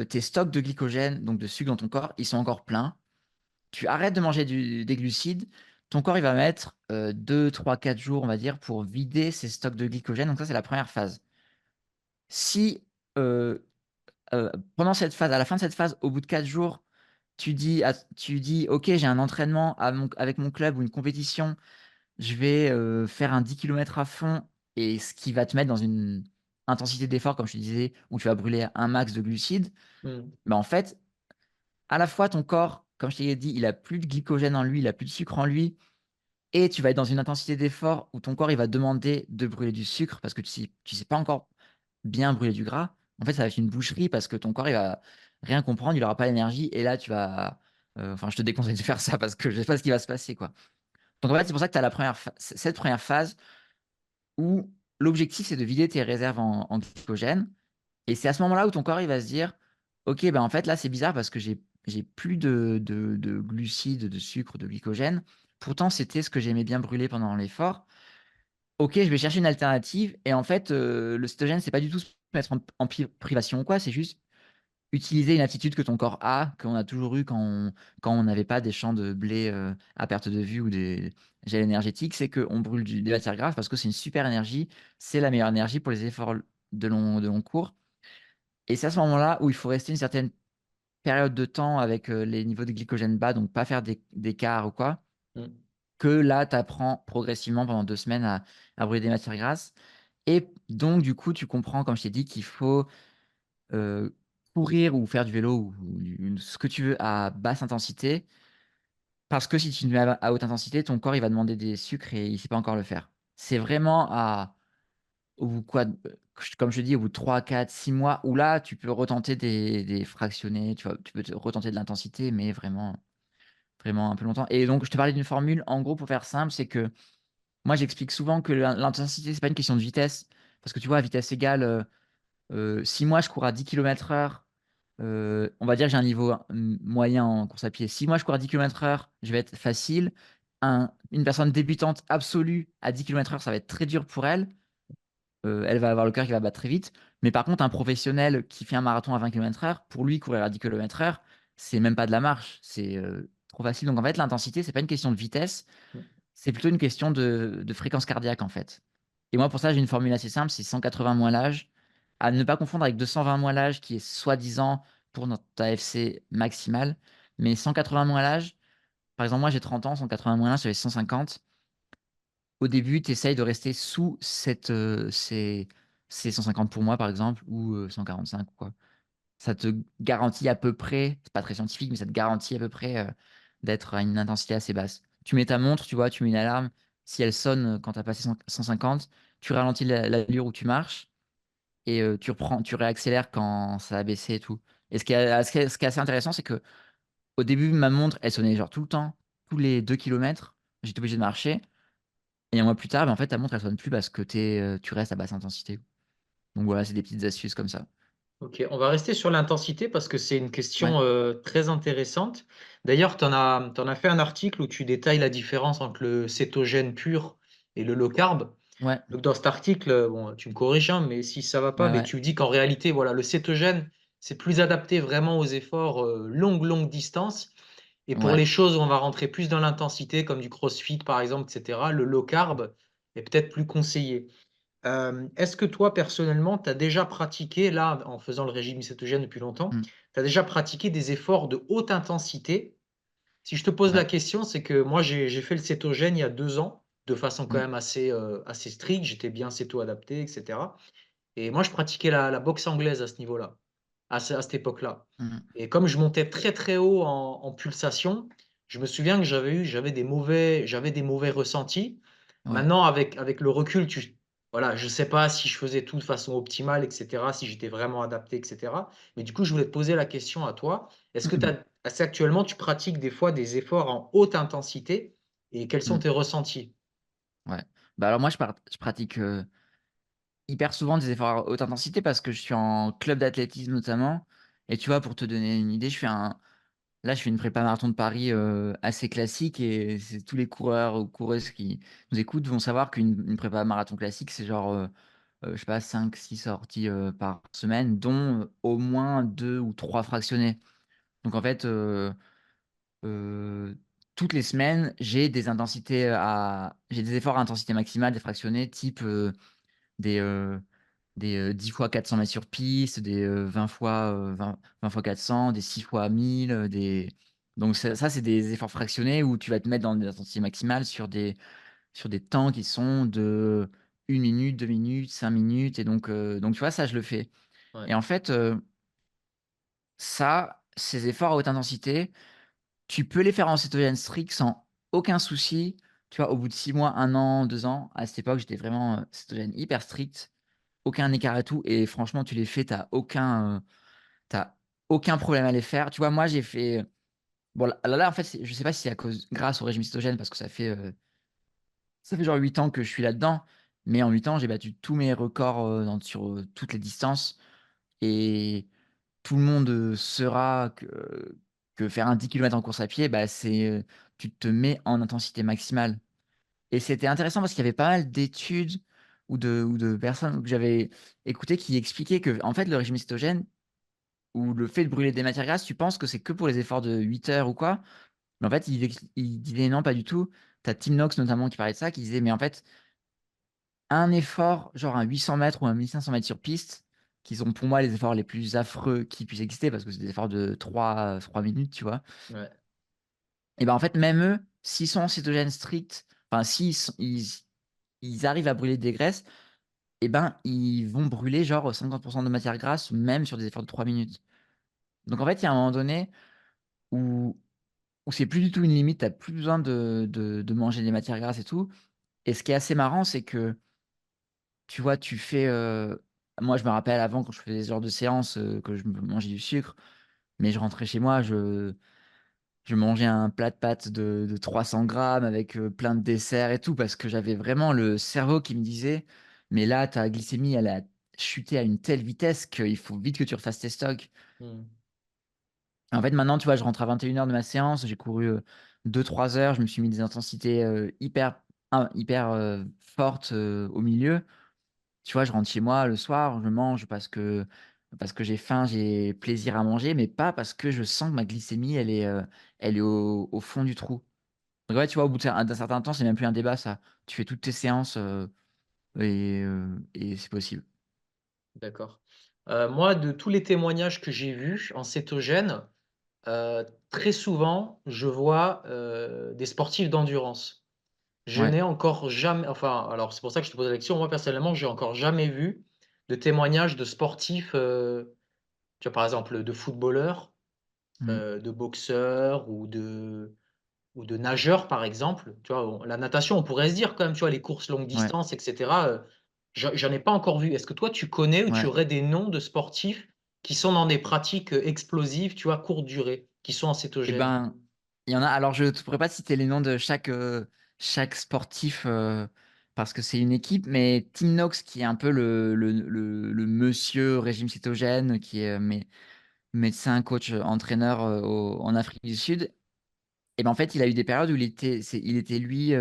tes stocks de glycogène, donc de sucre dans ton corps, ils sont encore pleins. Tu arrêtes de manger des glucides, ton corps il va mettre, 2-3-4 jours, on va dire, pour vider ses stocks de glycogène, donc ça, c'est la première phase. Si, heu pendant cette phase, à la fin de cette phase, au bout de 4 jours, tu dis: «OK, j'ai un entraînement avec mon club ou une compétition, je vais, faire un 10 kilomètres à fond» et ce qui va te mettre dans une intensité d'effort, comme je te disais, où tu vas brûler un max de glucides. Mmh. Mais en fait, à la fois ton corps, comme je t'ai dit, il a plus de glycogène en lui, il a plus de sucre en lui et tu vas être dans une intensité d'effort où ton corps, il va demander de brûler du sucre parce que tu sais pas encore bien brûler du gras. En fait, ça va être une boucherie parce que ton corps, il va rien comprendre, il aura pas l'énergie et là, tu vas, enfin, je te déconseille de faire ça parce que je sais pas ce qui va se passer, quoi. Donc en fait, c'est pour ça que tu as la première cette première phase où l'objectif, c'est de vider tes réserves en glycogène et c'est à ce moment-là où ton corps, il va se dire: «OK, ben, en fait, là, c'est bizarre parce que j'ai plus de glucides, de sucre, de glycogène. Pourtant, c'était ce que j'aimais bien brûler pendant l'effort. OK, je vais chercher une alternative» et en fait, le cétogène, c'est pas du tout se mettre en privation ou quoi, c'est juste utiliser une attitude que ton corps a, qu'on a toujours eu quand on n'avait pas des champs de blé, à perte de vue ou des gels énergétiques, c'est qu'on brûle des matières grasses parce que c'est une super énergie, c'est la meilleure énergie pour les efforts de long cours et c'est à ce moment-là où il faut rester une certaine période de temps avec, les niveaux de glycogène bas, donc pas faire d'écart ou quoi, Mmh. que là, tu apprends progressivement pendant 2 semaines à brûler des matières grasses et donc du coup, tu comprends, comme je t'ai dit, qu'il faut Heu, courir ou faire du vélo ou ce que tu veux à basse intensité, parce que si tu te mets à haute intensité, ton corps, il va demander des sucres et il sait pas encore le faire. C'est vraiment au bout quoi, comme je te dis, au bout de 3, 4, 6 mois où là, tu peux retenter des fractionnés, tu vois? Tu peux te retenter de l'intensité, mais vraiment un peu longtemps et donc je te parlais d'une formule, en gros, pour faire simple, c'est que moi, j'explique souvent que l'intensité, c'est pas une question de vitesse, parce que tu vois, à vitesse égale, si moi je cours à 10 km/h, on va dire que j'ai un niveau, moyen en course à pied. Si moi je cours à 10 km/h, je vais être facile. Une personne débutante absolue à 10 km/h, ça va être très dur pour elle. Elle va avoir le cœur qui va battre très vite. Mais par contre, un professionnel qui fait un marathon à 20 km/h, pour lui, courir à 10 km/h, c'est même pas de la marche, c'est, trop facile. Donc en fait, l'intensité, c'est pas une question de vitesse, Mmh. c'est plutôt une question de fréquence cardiaque, en fait. Et moi, pour ça, j'ai une formule assez simple, c'est 180 moins l'âge, à ne pas confondre avec 220 moins l'âge qui est soi-disant pour notre AFC maximal. Mais 180 moins l'âge, par exemple, moi j'ai 30 ans, 180 moins l'âge, ça fait 150. Au début, tu essayes de rester sous ces 150 pour moi, par exemple, ou 145 ou quoi. Ça te garantit à peu près, c'est pas très scientifique, mais ça te garantit à peu près, d'être à une intensité assez basse. Tu mets ta montre, tu vois, tu mets une alarme. Si elle sonne, quand tu as passé 150, tu ralentis l'allure où tu marches et tu réaccélères quand ça a baissé et tout. Et ce qui est assez intéressant, c'est qu'au début, ma montre, elle sonnait genre tout le temps, tous les 2 kilomètres, j'étais obligé de marcher et un mois plus tard, bah, en fait, ta montre, elle sonne plus parce que tu restes à basse intensité. Donc voilà, c'est des petites astuces comme ça. OK, on va rester sur l'intensité parce que c'est une Ouais, question, très intéressante. D'ailleurs, tu en as fait un article où tu détailles la différence entre le cétogène pur et le low carb. ouais, Donc dans cet article, bon, tu me corriges, hein, mais si ça va pas, ouais, mais ouais, tu dis qu'en réalité, voilà, le cétogène, c'est plus adapté vraiment aux efforts, longue distance et pour ouais. les choses où on va rentrer plus dans l'intensité comme du crossfit par exemple et cetera, le low carb est peut-être plus conseillé. Est-ce que toi, personnellement, tu as déjà pratiqué, là, en faisant le régime cétogène depuis longtemps, Mmh. tu as déjà pratiqué des efforts de haute intensité? Si je te pose la Ouais. question, c'est que moi, j'ai fait le cétogène il y a 2 ans, de façon quand Mmh. même assez stricte. J'étais bien céto-adapté et cetera et moi, je pratiquais la boxe anglaise à ce niveau-là, à cette époque-là Mmh. et comme je montais très, très haut en pulsation, je me souviens que j'avais des mauvais ressentis. Ouais. Maintenant avec le recul, voilà, je sais pas si je faisais tout de façon optimale et cetera, si j'étais vraiment adapté et cetera. Mais du coup, je voulais te poser la question à toi. Est-ce que est-ce qu'actuellement tu pratiques des fois des efforts en haute intensité et quels sont Mmh. tes ressentis? Ouais. Bah, alors moi je pratique, hyper souvent des efforts à haute intensité parce que je suis en club d'athlétisme notamment et tu vois, pour te donner une idée, je fais une prépa marathon de Paris, assez classique et c'est tous les coureurs ou coureuses qui nous écoutent vont savoir qu'une prépa marathon classique, c'est genre, je sais pas 5, 6 sorties, par semaine dont, au moins 2 ou 3 fractionnés. Donc en fait, Heu, toutes les semaines, j'ai des efforts à intensité maximale, des fractionnés type, des, heu, des, 10 fois 400 mètres sur piste, des, 20 fois, 20 fois 400, des 6 fois 1000, donc ça, c'est des efforts fractionnés où tu vas te mettre dans des intensités maximales sur des temps qui sont de 1 minute, 2 minutes, 5 minutes et donc tu vois, ça, je le fais Ouais, et en fait, ces efforts à haute intensité, tu peux les faire en cétogène strict sans aucun souci. Tu vois, au bout de 6 mois, 1 an, 2 ans, à cette époque, j'étais vraiment, cétogène hyper strict, aucun écart et tout et franchement, tu les fais, tu aucun problème à les faire. Tu vois, moi, j'ai fait, bon, là, en fait, je sais pas si c'est grâce au régime cétogène parce que ça fait genre 8 ans que je suis là-dedans, Mais en 8 ans, j'ai battu tous mes records, sur, toutes les distances et tout le monde, saura que faire un 10 kilomètres en course à pied, bah, c'est, tu te mets en intensité maximale et c'était intéressant parce qu'il y avait pas mal d'études ou de personnes que j'avais écoutées qui expliquaient qu'en fait, le régime cétogène ou le fait de brûler des matières grasses, tu penses que c'est que pour les efforts de 8 heures ou quoi? Mais en fait, il disait: «Non, pas du tout». Tu as Tim Nox notamment qui parlait de ça, qui disait: «Mais en fait, un effort, genre un 800 mètres ou un 1 500 mètres sur piste, qui sont pour moi les efforts les plus affreux qui puissent exister parce que c'est des efforts de 3 minutes, tu vois?» Ouais. Et ben, en fait, même eux, s'ils sont en cétogène strict, enfin, ils arrivent à brûler des graisses, et ben, ils vont brûler genre 50 de matière grasse, même sur des efforts de 3 minutes. Donc en fait, il y a un moment donné où c'est plus du tout une limite, tu as plus besoin de manger des matières grasses et tout. Et ce qui est assez marrant, c'est que, tu vois, moi, je me rappelle avant quand je faisais ce genre de séance, que je me mangeais du sucre, mais je rentrais chez moi, je mangeais un plat de pâtes de 300 grammes avec, plein de desserts et tout, parce que j'avais vraiment le cerveau qui me disait: «Mais là, ta glycémie, elle a chuté à une telle vitesse qu'il faut vite que tu refasses tes stocks». Mmh. En fait, maintenant, tu vois, je rentre à 21 h de ma séance, j'ai couru, 2-3 heures, je me suis mis des intensités, hyper, fortes, au milieu. Tu vois, je rentre chez moi le soir, je mange parce que j'ai faim, j'ai plaisir à manger, mais pas parce que je sens que ma glycémie, elle est au fond du trou. Donc ouais, tu vois, au bout d'un certain temps, c'est même plus un débat ça. Tu fais toutes tes séances, et c'est possible. D'accord. Moi, de tous les témoignages que j'ai vus en cétogène, très souvent, je vois, des sportifs d'endurance. Je Ouais, n'ai encore jamais, enfin, alors c'est pour ça que je te pose la question. Moi, personnellement, j'ai encore jamais vu de témoignages de sportifs, tu vois, par exemple, de footballeurs, mmh, de boxeurs ou de nageurs, par exemple. Tu vois, la natation, on pourrait se dire quand même, tu vois, les courses longue ouais, distance, et cetera, j'en ai pas encore vu. Est-ce que toi, tu connais ou tu ouais. aurais des noms de sportifs qui sont dans des pratiques, explosives, tu vois, courte durée, qui sont en Et cétogène? ben, il y en a, alors je ne pourrais pas citer les noms de chaque sportif, parce que c'est une équipe, mais Tim Nox qui est un peu le monsieur régime cétogène, qui est, médecin, coach, entraîneur, en Afrique du Sud. Et ben, en fait, il a eu des périodes où il était lui,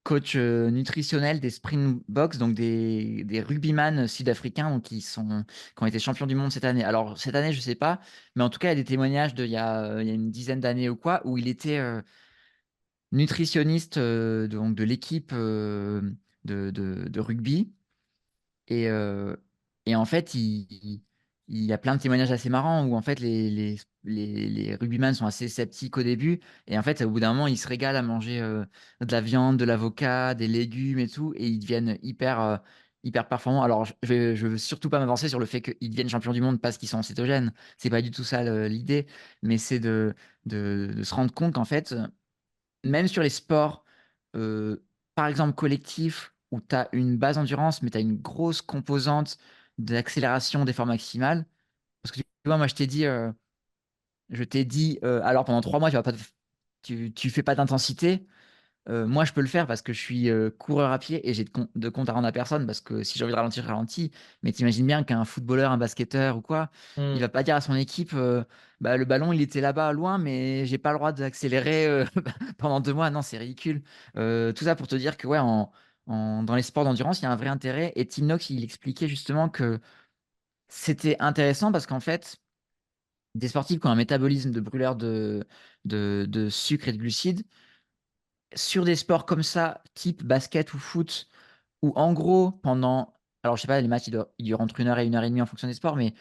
coach, nutritionnel des Springboks, donc des rugbyman sud-africains, donc qui ont été champions du monde cette année. Alors cette année, je sais pas, mais en tout cas, il y a des témoignages il y a une dizaine d'années ou quoi, où il était, nutritionniste, donc de l'équipe, de rugby. Et en fait, il y a plein de témoignages assez marrants où en fait les rugbyman sont assez sceptiques au début et en fait, au bout d'un moment, ils se régalent à manger, de la viande, de l'avocat, des légumes et tout et ils deviennent hyper performants. Alors je veux surtout pas m'avancer sur le fait qu'ils deviennent champions du monde parce qu'ils sont cétogènes. C'est pas du tout ça l'idée, mais c'est de se rendre compte qu'en fait, même sur les sports, par exemple collectifs, où tu as une base endurance, mais tu as une grosse composante d'accélération d'effort maximal. Parce que tu vois, moi, je t'ai dit, alors pendant 3 mois, tu fais pas d'intensité. Moi, je peux le faire parce que je suis, coureur à pied et j'ai de compte à rendre à personne parce que si j'ai envie de ralentir, je ralentis. Mais tu imagines bien qu'un footballeur, un basketteur ou quoi, il Mmh. va pas dire à son équipe, «Bah, le ballon, il était là-bas loin, mais j'ai pas le droit d'accélérer, pendant 2 mois». Non, c'est ridicule. Tout ça pour te dire que ouais, dans les sports d'endurance, il y a un vrai intérêt et Tim Nox, il expliquait justement que c'était intéressant parce qu'en fait, des sportifs qui ont un métabolisme de brûleur de sucre et de glucides, sur des sports comme ça, type basket ou foot, où en gros, alors je sais pas, les matchs, ils durent entre 1 heure et 1 heure et demie en fonction des sports, mais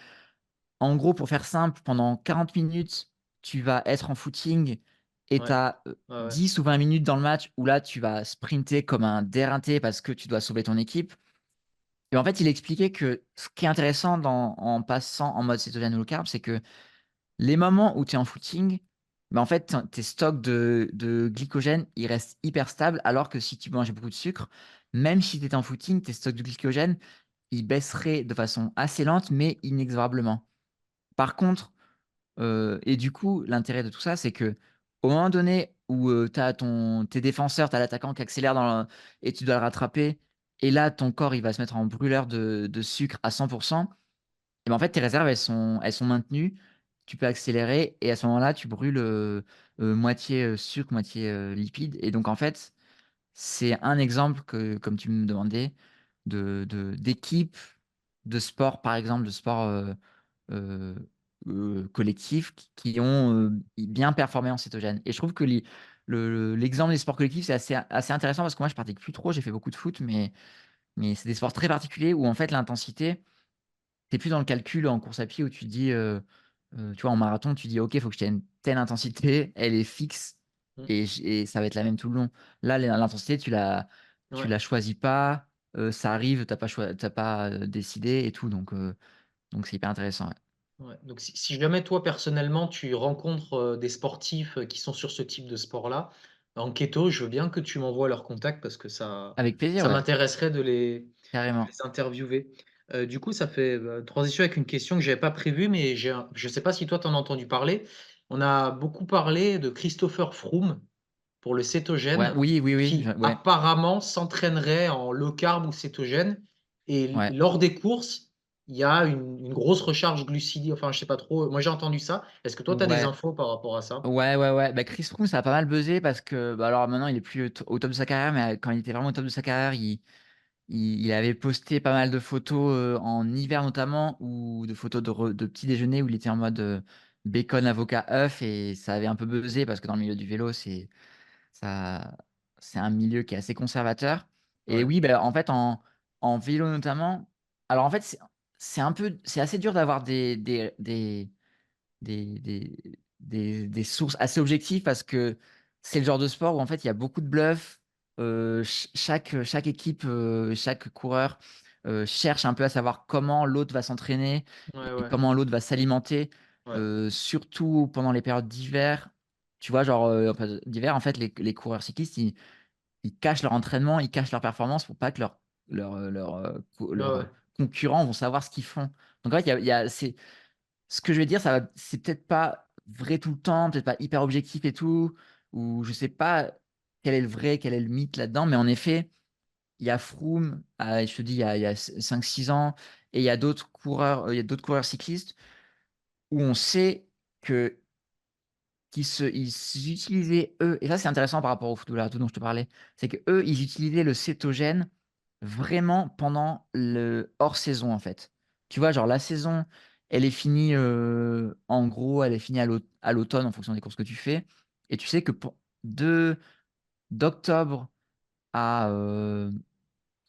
en gros, pour faire simple, pendant 40 minutes, tu vas être en footing et tu Ouais. as, Ouais, ouais. 10 ou 20 minutes dans le match où là, tu vas sprinter comme un déreinté parce que tu dois sauver ton équipe. Et en fait, il expliquait que ce qui est intéressant en passant en mode cétogène low carb, c'est que les moments où tu es en footing, bah, en fait, tes stocks de glycogène, ils restent hyper stables, alors que si tu manges beaucoup de sucre, même si tu étais en footing, tes stocks de glycogène, ils baisseraient de façon assez lente, mais inexorablement. Par contre, et du coup, l'intérêt de tout ça, c'est que au moment donné où, tu as tes défenseurs, tu as l'attaquant qui accélère et tu dois le rattraper et là, ton corps, il va se mettre en brûleur de sucre à 100 et ben, en fait, tes réserves, elles sont maintenues. Tu peux accélérer et à ce moment-là, tu brûles, moitié, sucre, moitié, lipides et donc en fait, c'est un exemple que comme tu me demandais, d'équipe, de sport, par exemple, de sport, heu collectifs qui ont, bien performé en cétogène et je trouve que l'exemple des sports collectifs, c'est assez intéressant parce que moi, je pratique plus trop, j'ai fait beaucoup de foot, mais c'est des sports très particuliers où en fait l'intensité, tu es plus dans le calcul en course à pied où tu te dis, tu vois, en marathon, tu dis: «OK, il faut que je tienne telle intensité, elle est fixe Mmh. et ça va être la même tout le long». Là, l'intensité, tu Ouais. la choisis pas, ça arrive, tu pas, décidé et tout donc c'est hyper intéressant, ouais. Ouais, donc si jamais toi personnellement tu rencontres, des sportifs, qui sont sur ce type de sport-là, en keto, je veux bien que tu m'envoies leurs contacts parce que ça Avec plaisir, ça ouais, m'intéresserait de carrément. les interviewer. Du coup, ça fait, transition avec une question que j'avais pas prévue, mais je sais pas si toi tu en as entendu parler. On a beaucoup parlé de Christopher Froome pour le Ouais, cétogène, oui, oui, oui, je qui ouais, apparemment s'entraînerait en low carb ou cétogène et ouais. lors des courses, il y a une grosse recharge glucidique, enfin je sais pas trop, moi j'ai entendu ça. Est-ce que toi tu as des Ouais, infos par rapport à ça? ouais, ouais, ouais. Bah, Chris Froome, ça a pas mal buzzé parce que, bah, alors maintenant, il est plus au top de sa carrière, mais quand il était vraiment au top de sa carrière, il avait posté pas mal de photos, en hiver notamment ou de photos de petit déjeuner où il était en mode, bacon, avocat, œuf et ça avait un peu buzzé parce que dans le milieu du vélo, ça c'est un milieu qui est assez conservateur et Ouais, oui, bah, en fait, en vélo notamment alors en fait, c'est assez dur d'avoir des sources assez objectives parce que c'est le genre de sport où en fait il y a beaucoup de bluffs. Chaque équipe, chaque coureur, cherche un peu à savoir comment l'autre va s'entraîner ouais, et ouais, comment l'autre va s'alimenter, ouais, surtout pendant les périodes d'hiver. Tu vois, genre, enfin, d'hiver, en fait, les coureurs cyclistes, ils cachent leur entraînement, ils cachent leur performance pour pas que ouais, leurs ouais. concurrents vont savoir ce qu'ils font. Donc en fait, il y a ce que je vais dire, c'est peut-être pas vrai tout le temps, peut-être pas hyper objectif et tout, ou je sais pas quel est le vrai, quel est le mythe là-dedans, mais en effet, il y a Froome, je te dis, il y a 5-6 ans, et il y a d'autres coureurs cyclistes où on sait que ils utilisaient eux, et ça c'est intéressant par rapport au football à tout dont je te parlais, c'est que eux ils utilisaient le cétogène vraiment pendant le hors saison, en fait. Tu vois, genre la saison, elle est finie, en gros, elle est finie à l'automne en fonction des courses que tu fais et tu sais que pour de d'octobre à,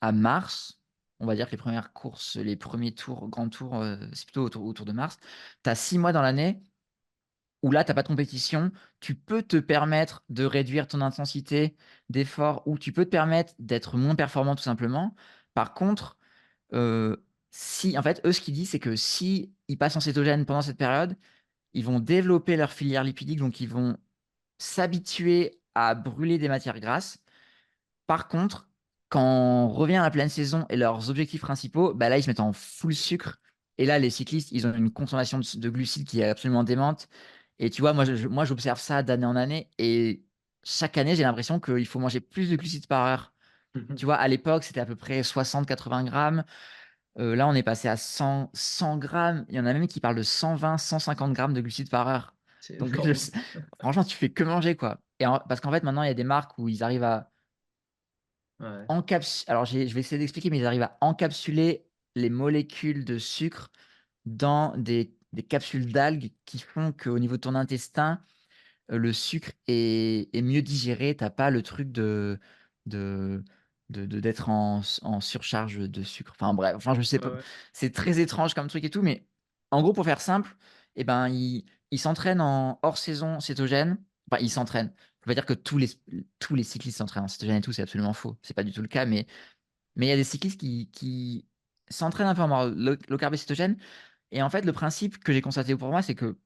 à mars, on va dire que les premières courses, les premiers tours, grands tours, c'est plutôt autour de mars. Tu as 6 mois dans l'année où là, tu as pas de compétition, tu peux te permettre de réduire ton intensité d'effort ou tu peux te permettre d'être moins performant tout simplement. Par contre, si en fait, eux, ce qu'ils disent, c'est que si ils passent en cétogène pendant cette période, ils vont développer leur filière lipidique, donc ils vont s'habituer à brûler des matières grasses. Par contre, quand on revient à la pleine saison et leurs objectifs principaux, bah là, ils se mettent en full sucre. Et là, les cyclistes, ils ont une consommation de glucides qui est absolument démente. Et tu vois, moi, j'observe ça d'année en année. Et chaque année, j'ai l'impression qu'il faut manger plus de glucides par heure. Tu vois, à l'époque, c'était à peu près 60-80 grammes. Là, on est passé à 100 grammes. Il y en a même qui parlent de 120-150 grammes de glucides par heure. C'est Donc, énorme. franchement, tu fais que manger, quoi. Parce qu'en fait, maintenant, il y a des marques où ils arrivent à Ouais. alors je vais essayer d'expliquer, mais ils arrivent à encapsuler les molécules de sucre dans des capsules d'algues qui font qu'au niveau de ton intestin, le sucre est mieux digéré. Tu as pas le truc de d'être en surcharge de sucre. Enfin bref, enfin je sais Ouais, pas, ouais. c'est très étrange comme truc et tout, mais en gros, pour faire simple, et ben, ils s'entraînent en hors saison cétogène. Enfin, ils s'entraînent. Je veux pas dire que tous les cyclistes s'entraînent en cétogène et tout, c'est absolument faux. C'est pas du tout le cas, mais il y a des cyclistes qui s'entraînent un peu en mode low carb et cétogène et en fait, le principe que j'ai constaté pour moi, c'est que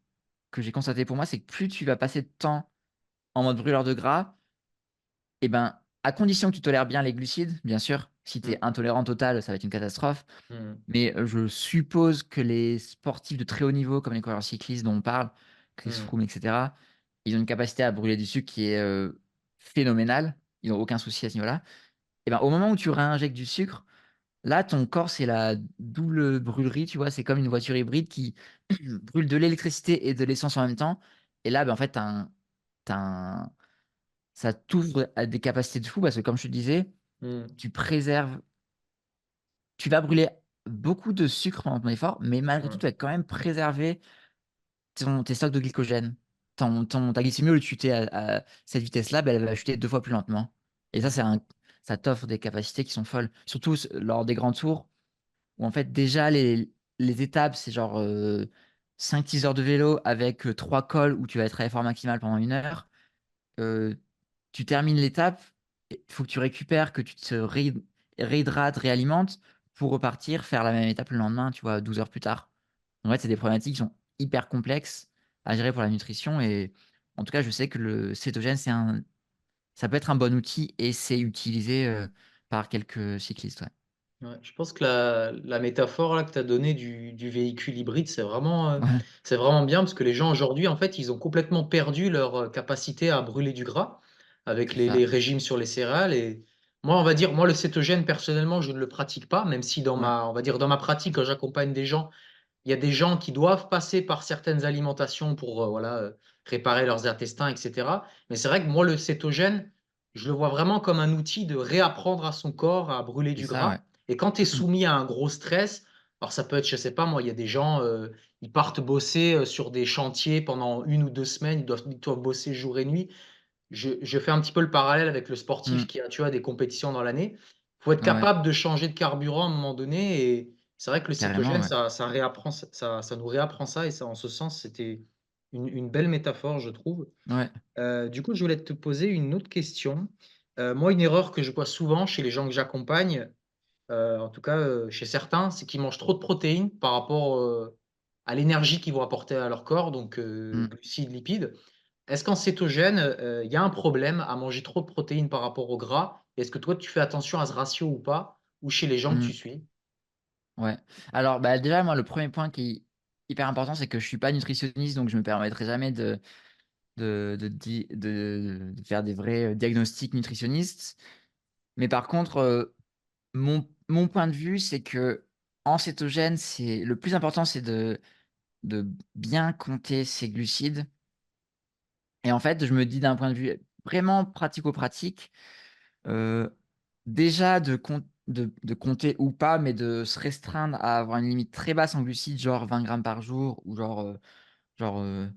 plus tu vas passer de temps en mode brûleur de gras et ben, à condition que tu tolères bien les glucides, bien sûr. Si tu es Mmh. intolérant total, ça va être une catastrophe. Mmh. Mais, je suppose que les sportifs de très haut niveau, comme les coureurs cyclistes dont on parle, Chris Mmh. Froome et cetera, ils ont une capacité à brûler du sucre qui est, phénoménale. Ils ont aucun souci à ce niveau-là et ben, au moment où tu réinjectes du sucre, là, ton corps, c'est la double brûlerie, tu vois? C'est comme une voiture hybride qui brûle de l'électricité et de l'essence en même temps et là, ben, en fait, tu un ça t'ouvre à des capacités de fou parce que comme je te disais, Mmh. tu préserves tu vas brûler beaucoup de sucre pendant ton effort, mais malgré tout, Ouais. tu vas quand même préserver tes stocks de glycogène. Ta glycémie, au lieu de chuter à cette vitesse-là, bah, elle va chuter 2 fois plus lentement et ça, Mmh. ça t'offre des capacités qui sont folles. Surtout lors des grands tours où en fait déjà les étapes, c'est genre, 5-6 heures de vélo avec, 3 cols où tu vas être à effort maximal pendant 1 heure. Heu, Tu termines l'étape, il faut que tu récupères, que tu te réhydrates, réalimentes pour repartir faire la même étape le lendemain, tu vois, 12 heures plus tard. En fait, c'est des problématiques qui sont hyper complexes à gérer pour la nutrition et en tout cas, je sais que le cétogène, ça peut être un bon outil et c'est utilisé, par quelques cyclistes, ouais. Ouais, je pense que la métaphore là que tu as donnée du véhicule hybride, Ouais, c'est vraiment bien parce que les gens aujourd'hui, en fait, ils ont complètement perdu leur, capacité à brûler du gras avec c'est les ça. régimes sur les céréales et moi, on va dire, moi, le cétogène, personnellement, je ne le pratique pas, même si Ouais. on va dire, dans ma pratique, quand j'accompagne des gens, il y a des gens qui doivent passer par certaines alimentations pour, voilà, réparer leurs intestins et cetera. Mais c'est vrai que moi, le cétogène, je le vois vraiment comme un outil de réapprendre à son corps à brûler C'est du ça, ouais. gras et quand tu es Mmh. soumis à un gros stress, alors ça peut être, je sais pas moi, il y a des gens, ils partent bosser, sur des chantiers pendant 1 ou 2 semaines, ils doivent bosser jour et nuit. Je fais un petit peu le parallèle avec le sportif Mmh. qui a, tu vois, des compétitions dans l'année. Il faut être Ouais, capable de changer de carburant à un moment donné et c'est vrai que le carrément, cétogène, ouais. ça réapprend ça nous réapprend ça et ça, en ce sens, c'était une belle métaphore, je trouve. Ouais. Du coup, je voulais te poser une autre question. Moi, une erreur que je vois souvent chez les gens que j'accompagne, en tout cas, chez certains, c'est qu'ils mangent trop de protéines par rapport, à l'énergie qu'ils vont apporter à leur corps, donc Mmh. glucides, lipides. Est-ce qu'en cétogène, il y a un problème à manger trop de protéines par rapport au gras? Est-ce que toi, tu fais attention à ce ratio ou pas? Ou chez les gens que Mmh. tu suis? Ouais. Alors, bah, déjà, moi, le premier point qui est hyper important, c'est que je suis pas nutritionniste, donc je me permettrai jamais de faire des vrais, diagnostics nutritionnistes. Mais par contre, mon point de vue, c'est qu'en cétogène, c'est le plus important, c'est de bien compter ses glucides et en fait, je me dis d'un point de vue vraiment pratico-pratique, heu, déjà de compter ou pas, mais de se restreindre à avoir une limite très basse en glucides, genre 20 grammes par jour ou genre, heu,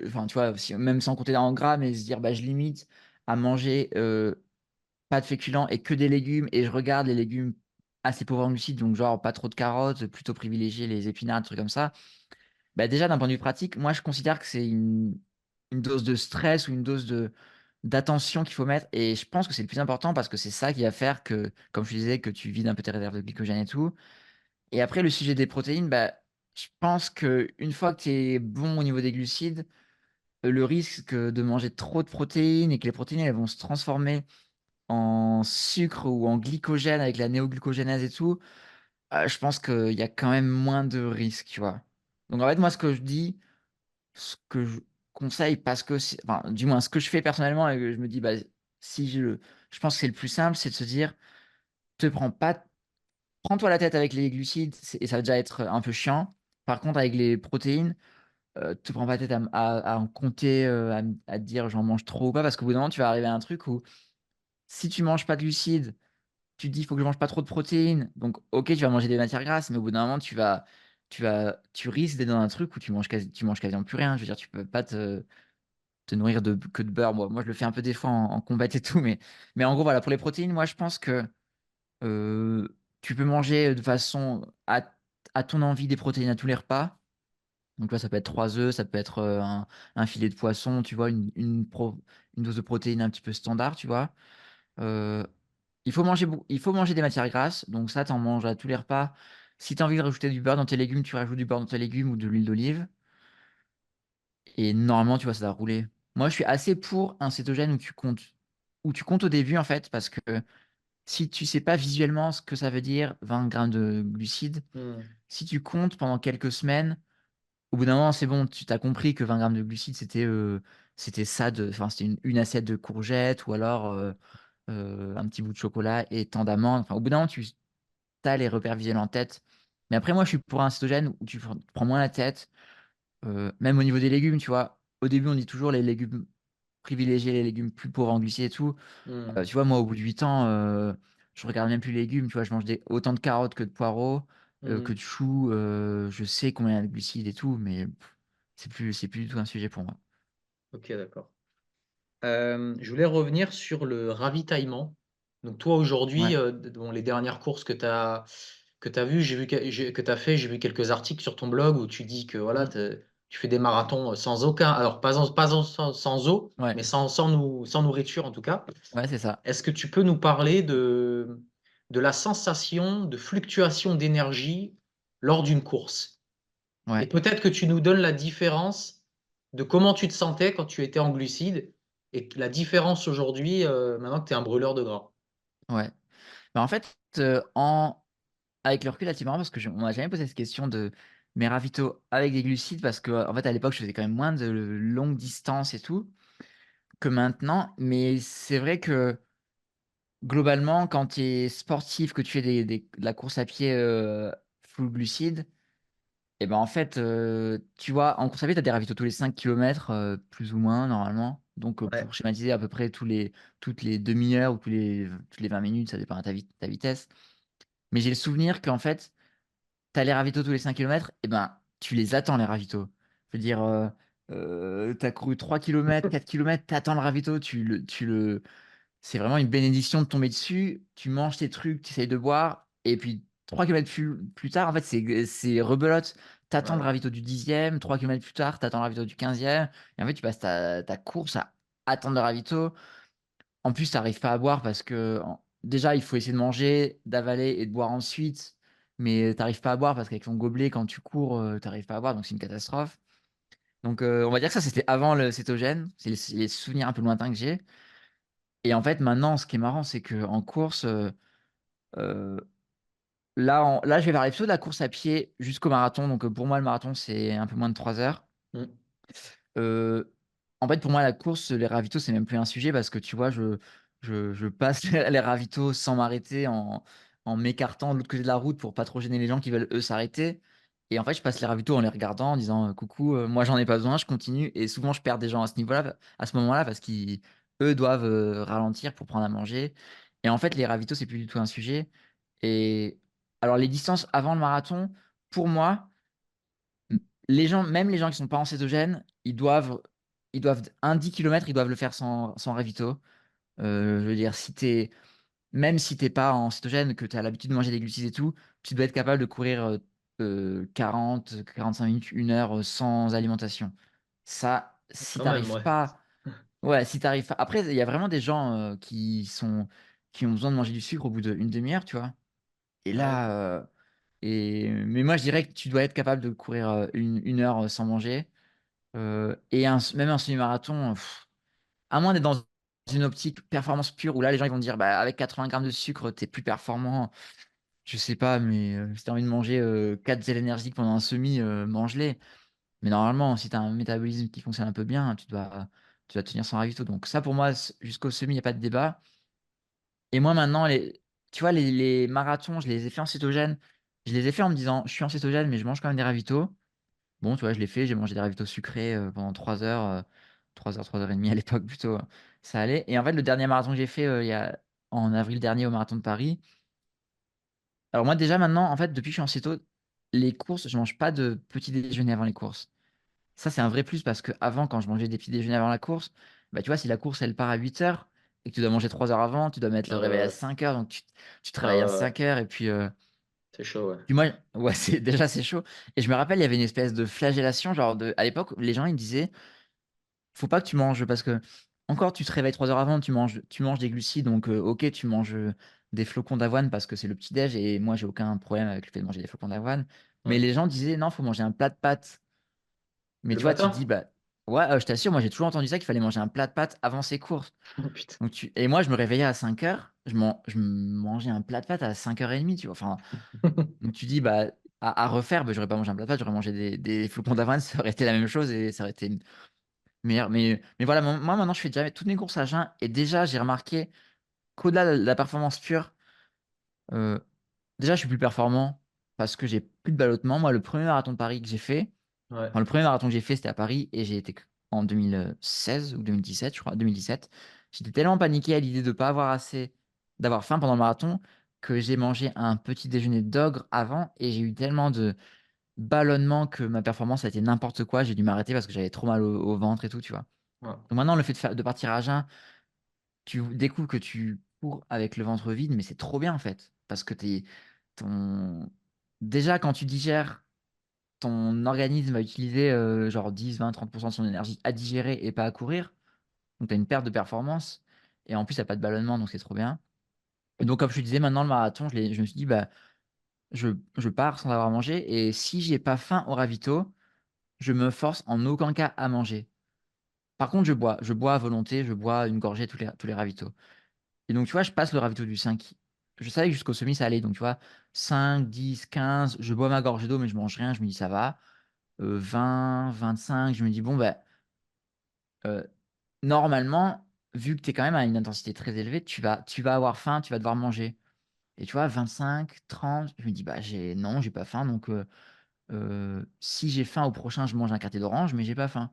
enfin, tu vois, si même sans compter en gras, mais se dire: «Bah, je limite à manger, pas de féculents et que des légumes et je regarde les légumes assez pauvres en glucides, donc genre pas trop de carottes, plutôt privilégier les épinards, des trucs comme ça». Bah, déjà d'un point de vue pratique, moi je considère que c'est une dose de stress ou une dose d'attention qu'il faut mettre et je pense que c'est le plus important parce que c'est ça qui va faire que, comme je te disais, que tu vides un peu tes réserves de glycogène et tout et après le sujet des protéines, bah, je pense qu'une fois que tu es bon au niveau des glucides, le risque de manger trop de protéines et que les protéines, elles vont se transformer en sucre ou en glycogène avec la néoglucogénèse et tout, je pense qu'il y a quand même moins de risques, tu vois? Donc en fait, moi, ce que je conseille parce que c'est enfin, du moins ce que je fais personnellement et que je me dis: «Bah, si je pense que c'est le plus simple, c'est de se dire: te prends pas prends-toi la tête avec les glucides, c'est et ça va déjà être un peu chiant. Par contre, avec les protéines, te prends pas la tête à en compter, à te dire: «J'en mange trop ou pas», parce qu'au bout d'un moment, tu vas arriver à un truc où si tu manges pas de glucides, tu te dis: «Il faut que je mange pas trop de protéines», donc OK, tu vas manger des matières grasses, mais au bout d'un moment, tu risques d'être dans un truc où tu manges quasiment plus rien. Je veux dire, tu peux pas te nourrir que de beurre. Moi, je le fais un peu des fois en compète et tout, mais en gros, voilà, pour les protéines, moi, je pense que, tu peux manger, de façon à ton envie des protéines à tous les repas. Donc là, ça peut être 3 œufs, ça peut être, un filet de poisson, tu vois? Une dose de protéines un petit peu standard, tu vois? Heu, il faut manger des matières grasses, donc ça, tu en manges à tous les repas. Si tu as envie de rajouter du beurre dans tes légumes, tu rajoutes du beurre dans tes légumes ou de l'huile d'olive et normalement, tu vois, ça va rouler. Moi, je suis assez pour un cétogène où tu comptes au début, en fait, parce que si tu sais pas visuellement ce que ça veut dire 20 grammes de glucides, Mmh. si tu comptes pendant quelques semaines, au bout d'un moment, c'est bon, tu as compris que 20 grammes de glucides, c'était, c'était ça enfin, c'était une assiette de courgettes ou alors, un petit bout de chocolat et tant d'amandes. Enfin, au bout d'un moment, tu as les repères visuels en tête. Mais après, moi, je suis pour un cétogène où tu prends moins la tête, même au niveau des légumes, tu vois? Au début, on dit toujours les légumes privilégier les légumes plus pauvres en glucides et tout. Mmh. Tu vois, moi, au bout de 8 ans, je regarde même plus les légumes, tu vois? Je mange autant de carottes que de poireaux, que Mmh. de choux, je sais combien il y a de glucides et tout, mais c'est plus du tout un sujet pour moi. OK, d'accord. Je voulais revenir sur le ravitaillement. Donc toi, aujourd'hui, Ouais. bon, les dernières courses que tu as vues, j'ai vu que tu as fait, j'ai vu quelques articles sur ton blog où tu dis que voilà, Mmh. tu fais des marathons, sans aucun alors sans eau, Ouais. mais sans nourriture en tout cas. Ouais, c'est ça. Est-ce que tu peux nous parler de la sensation de fluctuation d'énergie lors d'une course? Et Ouais, peut-être que tu nous donnes la différence de comment tu te sentais quand tu étais en glucides et la différence aujourd'hui, maintenant que tu es un brûleur de gras. ouais. Bah, en fait, en avec le recul là, c'est marrant parce que on m'a jamais posé cette question de mes ravitaux avec des glucides parce qu'en fait, à l'époque, je faisais quand même moins de longues distances et tout que maintenant. Mais c'est vrai que globalement, quand tu es sportif, que tu fais de la course à pied, full glucides et ben, en fait, tu vois, en course à pied, tu as des ravitaux tous les 5 kilomètres, plus ou moins normalement. Donc, Ouais, pour schématiser à peu près toutes les demi-heures ou toutes les 20 minutes, ça dépend de ta vitesse. Mais j'ai le souvenir qu'en fait, tu as les ravitaux tous les 5 kilomètres et ben, tu les attends les ravitaux. Je veux dire, tu as couru 3 kilomètres, 4 kilomètres, tu attends le ravito, tu le c'est vraiment une bénédiction de tomber dessus. Tu manges tes trucs, tu essayes de boire et puis 3 kilomètres plus tard, en fait, c'est rebelote. Tu attends le ouais, ravito du 10e, 3 kilomètres plus tard, tu attends le ravito du 15e et en fait, tu passes ta course à attendre le ravito. En plus, tu arrives pas à boire parce qu'en déjà, il faut essayer de manger, d'avaler et de boire ensuite, mais tu arrives pas à boire parce qu'avec ton gobelet, quand tu cours, tu arrives pas à boire, donc c'est une catastrophe. Donc on va dire que ça, c'était avant le cétogène. C'est les souvenirs un peu lointains que j'ai et en fait, maintenant, ce qui est marrant, c'est qu'en course, heu, là, je vais parler plutôt de la course à pied jusqu'au marathon. Donc pour moi, le marathon, c'est un peu moins de 3 heures. mmh, Heu, En fait, pour moi, la course, les ravitaux, c'est même plus un sujet parce que tu vois, je passe les ravitaux sans m'arrêter en m'écartant de l'autre côté de la route pour pas trop gêner les gens qui veulent, eux, s'arrêter et en fait, je passe les ravitaux en les regardant, en disant: «Coucou, moi, j'en ai pas besoin, je continue» et souvent, je perds des gens à ce niveau-là, à ce moment-là parce qu'ils eux, doivent, ralentir pour prendre à manger et en fait, les ravitaux, c'est plus du tout un sujet et alors les distances avant le marathon, pour moi, les gens même les gens qui sont pas en cétogène, ils doivent un 10 kilomètres, ils doivent le faire sans ravito. Je veux dire, si tu es même si tu es pas en cétogène, que tu as l'habitude de manger des glucides et tout, tu dois être capable de courir, 40-45 minutes, 1 heure, sans alimentation. Ça, si quand tu même, arrives ouais. pas ouais, si tu arrives pas après, il y a vraiment des gens, qui ont besoin de manger du sucre au bout d'une demi heure, tu vois? Et Ouais, là, mais moi, je dirais que tu dois être capable de courir, 1 heure, sans manger. Et même un semi-marathon, à moins d'être dans une optique performance pure où là, les gens ils vont te dire: «Bah, avec 80 grammes de sucre, tu es plus performant». Je sais pas, mais si tu as envie de manger, 4 gels énergiques pendant un semi, mange-les. Mais normalement, si tu as un métabolisme qui fonctionne un peu bien, tu vas tenir sans ravito. Donc ça, pour moi, jusqu'au semi, il y a pas de débat. Et moi, maintenant, tu vois, les marathons, je les ai fait en cétogène. Je les ai fait en me disant: «Je suis en cétogène, mais je mange quand même des ravitaux». Bon, tu vois, je l'ai fait, j'ai mangé des ravitaux sucrés, pendant 3 heures, 3 heures, 3 heures et demie à l'époque plutôt, ça allait et en fait, le dernier marathon que j'ai fait, il y a en avril dernier au marathon de Paris. Alors moi, déjà maintenant, en fait, depuis que je suis en céto, les courses, je mange pas de petit déjeuner avant les courses. Ça, c'est un vrai plus parce qu'avant, quand je mangeais des petits déjeuners avant la course, bah, tu vois, si la course, elle part à 8 heures et que tu dois manger 3 heures avant, tu dois mettre le ouais, ouais, réveil à ouais. 5 heures, donc tu te Ah réveilles à ouais, ouais, 5 heures et puis, c'est chaud, ouais. puis moi ouais, c'est déjà, c'est chaud et je me rappelle, il y avait une espèce de flagellation, genre à l'époque, les gens, ils me disaient: faut pas que tu manges parce que encore tu te réveilles 3 heures avant, tu manges des glucides donc OK, tu manges, des flocons d'avoine parce que c'est le petit déj et moi j'ai aucun problème avec le fait de manger des flocons d'avoine. Mais Ouais. les gens disaient: «Non, faut manger un plat de pâtes». Mais Le tu vois, tu te matin? dis: «Bah» ouais, je t'assure, moi j'ai toujours entendu ça, qu'il fallait manger un plat de pâtes avant ses courses. Oh putain. Donc tu et moi je me réveillais à 5 heures, je mangeais un plat de pâtes à 5h30, tu vois? Enfin, donc tu dis: «Bah, à refaire, bah, j'aurais pas mangé un plat de pâtes, j'aurais mangé des flocons d'avoine, ça aurait été la même chose et ça aurait été meilleur. Mais voilà, moi maintenant, je fais déjà toutes mes courses à jeun et déjà, j'ai remarqué qu'au-delà de la performance pure, heu, déjà, je suis plus performant parce que j'ai plus de ballottement. Moi, le premier marathon de Paris que j'ai fait, Ouais, enfin, le premier marathon que j'ai fait, c'était à Paris et j'ai été q en 2016 ou 2017, je crois, 2017. J'étais tellement paniqué à l'idée de pas avoir assez d'avoir faim pendant le marathon que j'ai mangé un petit déjeuner d'ogre avant et j'ai eu tellement de ballonnement que ma performance a été n'importe quoi. J'ai dû m'arrêter parce que j'avais trop mal au ventre et tout, tu vois? ouais, Donc maintenant, le fait de partir à jeun, tu découvres que tu cours avec le ventre vide, mais c'est trop bien, en fait. Parce que ton déjà, quand tu digères, ton organisme va utiliser, genre 10-20-30 de son énergie à digérer et pas à courir. Donc tu as une perte de performance et en plus, tu as pas de ballonnement, donc c'est trop bien. Et donc comme je te disais, maintenant le marathon, je me suis dit: «Bah, je pars sans avoir mangé et si j'ai pas faim au ravito, je me force en aucun cas à manger». Par contre, je bois à volonté, je bois une gorgée tous les ravitaux. Et donc, tu vois, je passe le ravito du 5. Je savais que jusqu'au semi, ça allait. Donc, tu vois, 5, 10, 15, je bois ma gorgée d'eau, mais je mange rien. Je me dis: «Ça va». 20, 25, je me dis: «Bon, bah, heu, normalement, vu que tu es quand même à une intensité très élevée, tu vas avoir faim, tu vas devoir manger». Et tu vois, 25, 30, je me dis: «Bah, j'ai pas faim, donc si j'ai faim au prochain, je mange un quartier d'orange, mais j'ai pas faim».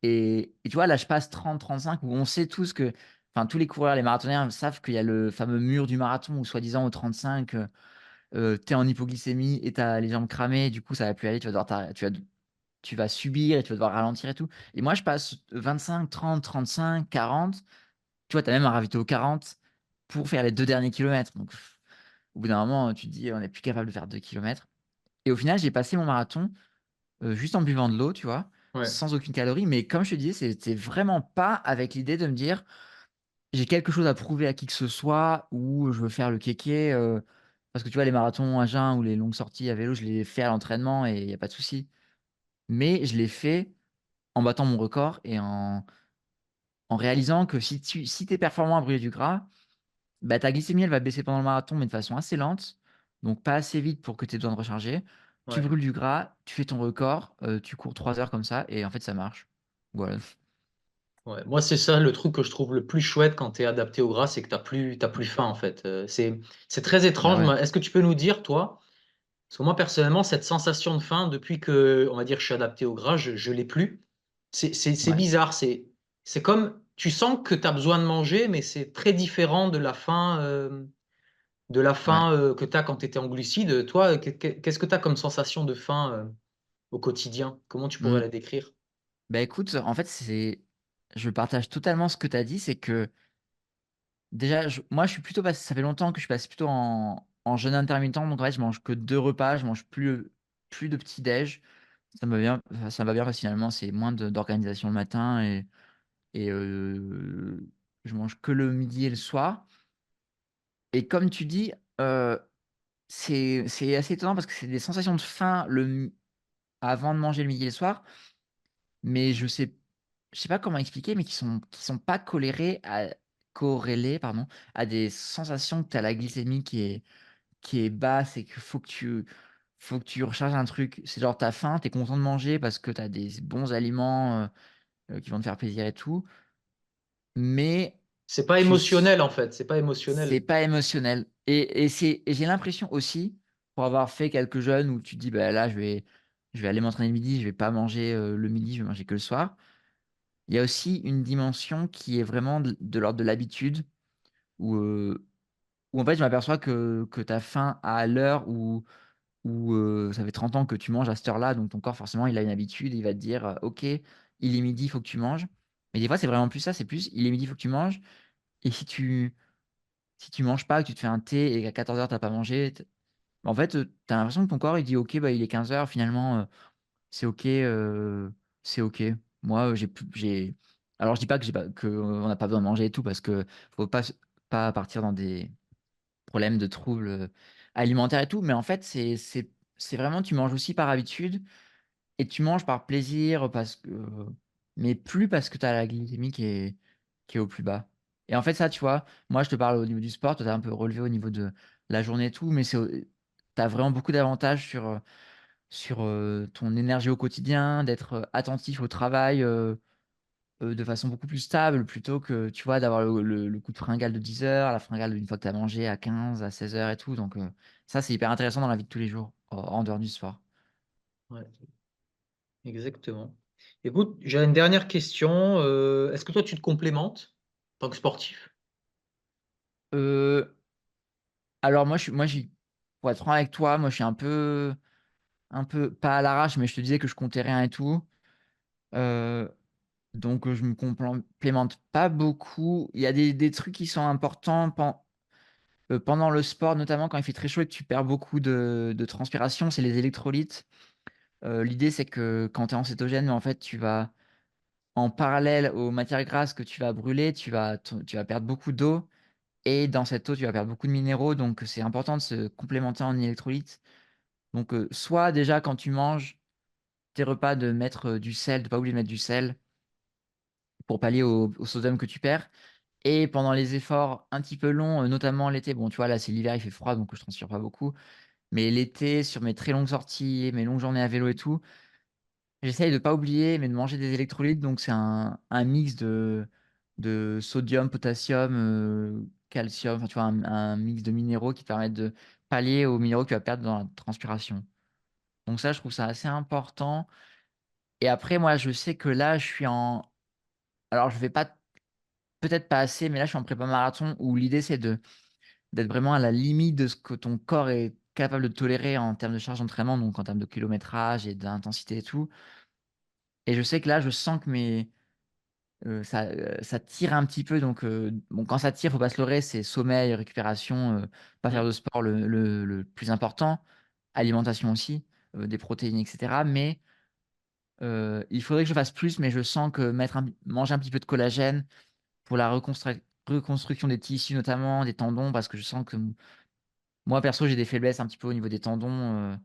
Et tu vois, là, je passe 30, 35 où on sait tous que enfin, tous les coureurs, les marathoniens savent qu'il y a le fameux mur du marathon où soi-disant au 35, tu es en hypoglycémie et tu as les jambes cramées, du coup, ça va plus aller, tu vas devoir tu vas subir et tu vas devoir ralentir et tout. Et moi, je passe 25, 30, 35, 40. Tu vois, tu as même un ravito 40 pour faire les 2 derniers kilomètres. Donc, au bout d'un moment, tu te dis: «On n'est plus capable de faire 2 kilomètres». Et au final, j'ai passé mon marathon, juste en buvant de l'eau, tu vois? ouais. Sans aucune calorie, mais comme je te disais, c'était vraiment pas avec l'idée de me dire: «J'ai quelque chose à prouver à qui que ce soit» ou «Je veux faire le kéké», parce que tu vois, les marathons à jeun ou les longues sorties à vélo, je les fais à l'entraînement et il y a pas de souci. Mais je l'ai fait en battant mon record et en réalisant que si tu es performant à brûler du gras, bah, ta glycémie, elle va baisser pendant le marathon, mais de façon assez lente, donc pas assez vite pour que tu aies besoin de recharger. Tu Ouais. brûles du gras, tu fais ton record, tu cours 3 heures comme ça et en fait, ça marche. Voilà. Ouais, moi, c'est ça le truc que je trouve le plus chouette quand tu es adapté au gras, c'est que tu as plus faim, en fait, c'est très Bah, étrange. ouais. Moi, est-ce que tu peux nous dire, toi parce que moi, personnellement, cette sensation de faim, depuis que, on va dire, je suis adapté au gras, je l'ai plus. C'est Ouais. bizarre, c'est comme tu sens que tu as besoin de manger, mais c'est très différent de la Ouais. faim, que tu as quand tu étais en glucides. Toi, qu'est-ce que tu as comme sensation de faim, au quotidien? Comment tu pourrais Mmh. la décrire? Bah, écoute, en fait, je partage totalement ce que tu as dit. C'est que déjà, moi, je suis plutôt passé ça fait longtemps que je suis passé plutôt en jeûne intermittent, donc en fait, je mange que 2 repas, je mange plus de petit déj. Ça me va bien, enfin, ça me va bien parce que finalement, c'est moins d'organisation le matin et je mange que le midi et le soir. Et comme tu dis, c'est assez étonnant parce que c'est des sensations de faim avant de manger le midi et le soir, mais je sais pas comment expliquer, mais qui sont pas corrélées, pardon, à des sensations que tu as la glycémie qui est basse et qu'il faut que tu recharges un truc. C'est genre tu as faim, tu es content de manger parce que tu as des bons aliments, qui vont te faire plaisir et tout, mais C'est pas tu s émotionnel, en fait, c'est pas c'est émotionnel. pas émotionnel et j'ai l'impression aussi, pour avoir fait quelques jeûnes où tu te dis: «Bah, là, je vais aller m'entraîner le midi, je vais pas manger, le midi, je vais manger que le soir». Il y a aussi une dimension qui est vraiment de l'ordre de l'habitude où, où en fait, je m'aperçois que tu as faim à l'heure où ça fait 30 ans que tu manges à cette heure-là, donc ton corps forcément il a une habitude, il va te dire: «OK, il est midi, il faut que tu manges». Mais des fois, c'est vraiment plus ça, c'est plus: «Il est midi, il faut que tu manges» et si tu manges pas, que tu te fais un thé et qu'à 14 heures tu as pas mangé, en fait, tu as l'impression que ton corps il dit: «OK, bah, il est 15 heures finalement, c'est OK, c'est OK». Moi, j'ai alors je dis pas que j'ai pas qu'on n'a pas besoin de manger et tout parce que faut pas partir dans des problèmes de troubles, alimentaires et tout, mais en fait, c'est vraiment tu manges aussi par habitude et tu manges par plaisir, parce que mais plus parce que tu as la glycémie qui est au plus bas. Et en fait, ça, tu vois, moi, je te parle au niveau du sport, toi, tu as un peu relevé au niveau de la journée et tout, mais tu as vraiment beaucoup d'avantages sur ton énergie au quotidien, d'être, attentif au travail, de façon beaucoup plus stable plutôt que, tu vois, d'avoir le coup de fringale de 10 heures, la fringale une fois que tu as mangé à 15 à 16 heures et tout, donc ça, c'est hyper intéressant dans la vie de tous les jours, en dehors du sport. Ouais, exactement. Écoute, j'ai une dernière question, est-ce que toi tu te complémentes en tant que sportif? Heu, alors moi, j'ai pour être franc avec toi, moi, je suis un peu pas à l'arrache, mais je te disais que je comptais rien et tout, heu, donc je me complémente pas beaucoup. Il y a des trucs qui sont importants pendant le sport, notamment quand il fait très chaud et que tu perds beaucoup de transpiration, c'est les électrolytes. L'idée, c'est que quand tu es en cétogène, en fait, tu vas en parallèle aux matières grasses que tu vas brûler, tu vas perdre beaucoup d'eau et dans cette eau, tu vas perdre beaucoup de minéraux, donc c'est important de se complémenter en électrolytes. Donc soit déjà quand tu manges tes repas de mettre, du sel, de pas oublier de mettre du sel pour pallier au sodium que tu perds et pendant les efforts un petit peu longs, notamment l'été, bon, tu vois, là, c'est l'hiver, il fait froid, donc je transpire pas beaucoup, mais l'été, sur mes très longues sorties, mes longues journées à vélo et tout, j'essaye de pas oublier, mais de manger des électrolytes, donc c'est un mix de sodium, potassium, calcium, enfin, tu vois, un mix de minéraux qui te permettent de pallier aux minéraux que tu vas perdre dans la transpiration. Donc ça, je trouve ça assez important et après moi, je sais que là, je suis en alors je vais pas peut-être pas assez, mais là, je suis en prépa marathon où l'idée, c'est d'être vraiment à la limite de ce que ton corps est capable de tolérer en termes de charge d'entraînement, donc en termes de kilométrage et d'intensité et tout et je sais que là, je sens que ça tire un petit peu donc bon, quand ça tire, faut pas se leurrer, c'est sommeil, récupération, pas faire Mmh. de sport le plus important, alimentation aussi, des protéines et cetera, mais il faudrait que je fasse plus, mais je sens que manger un petit peu de collagène pour la reconstruction des tissus notamment, des tendons, parce que je sens que moi perso, j'ai des faiblesses un petit peu au niveau des tendons,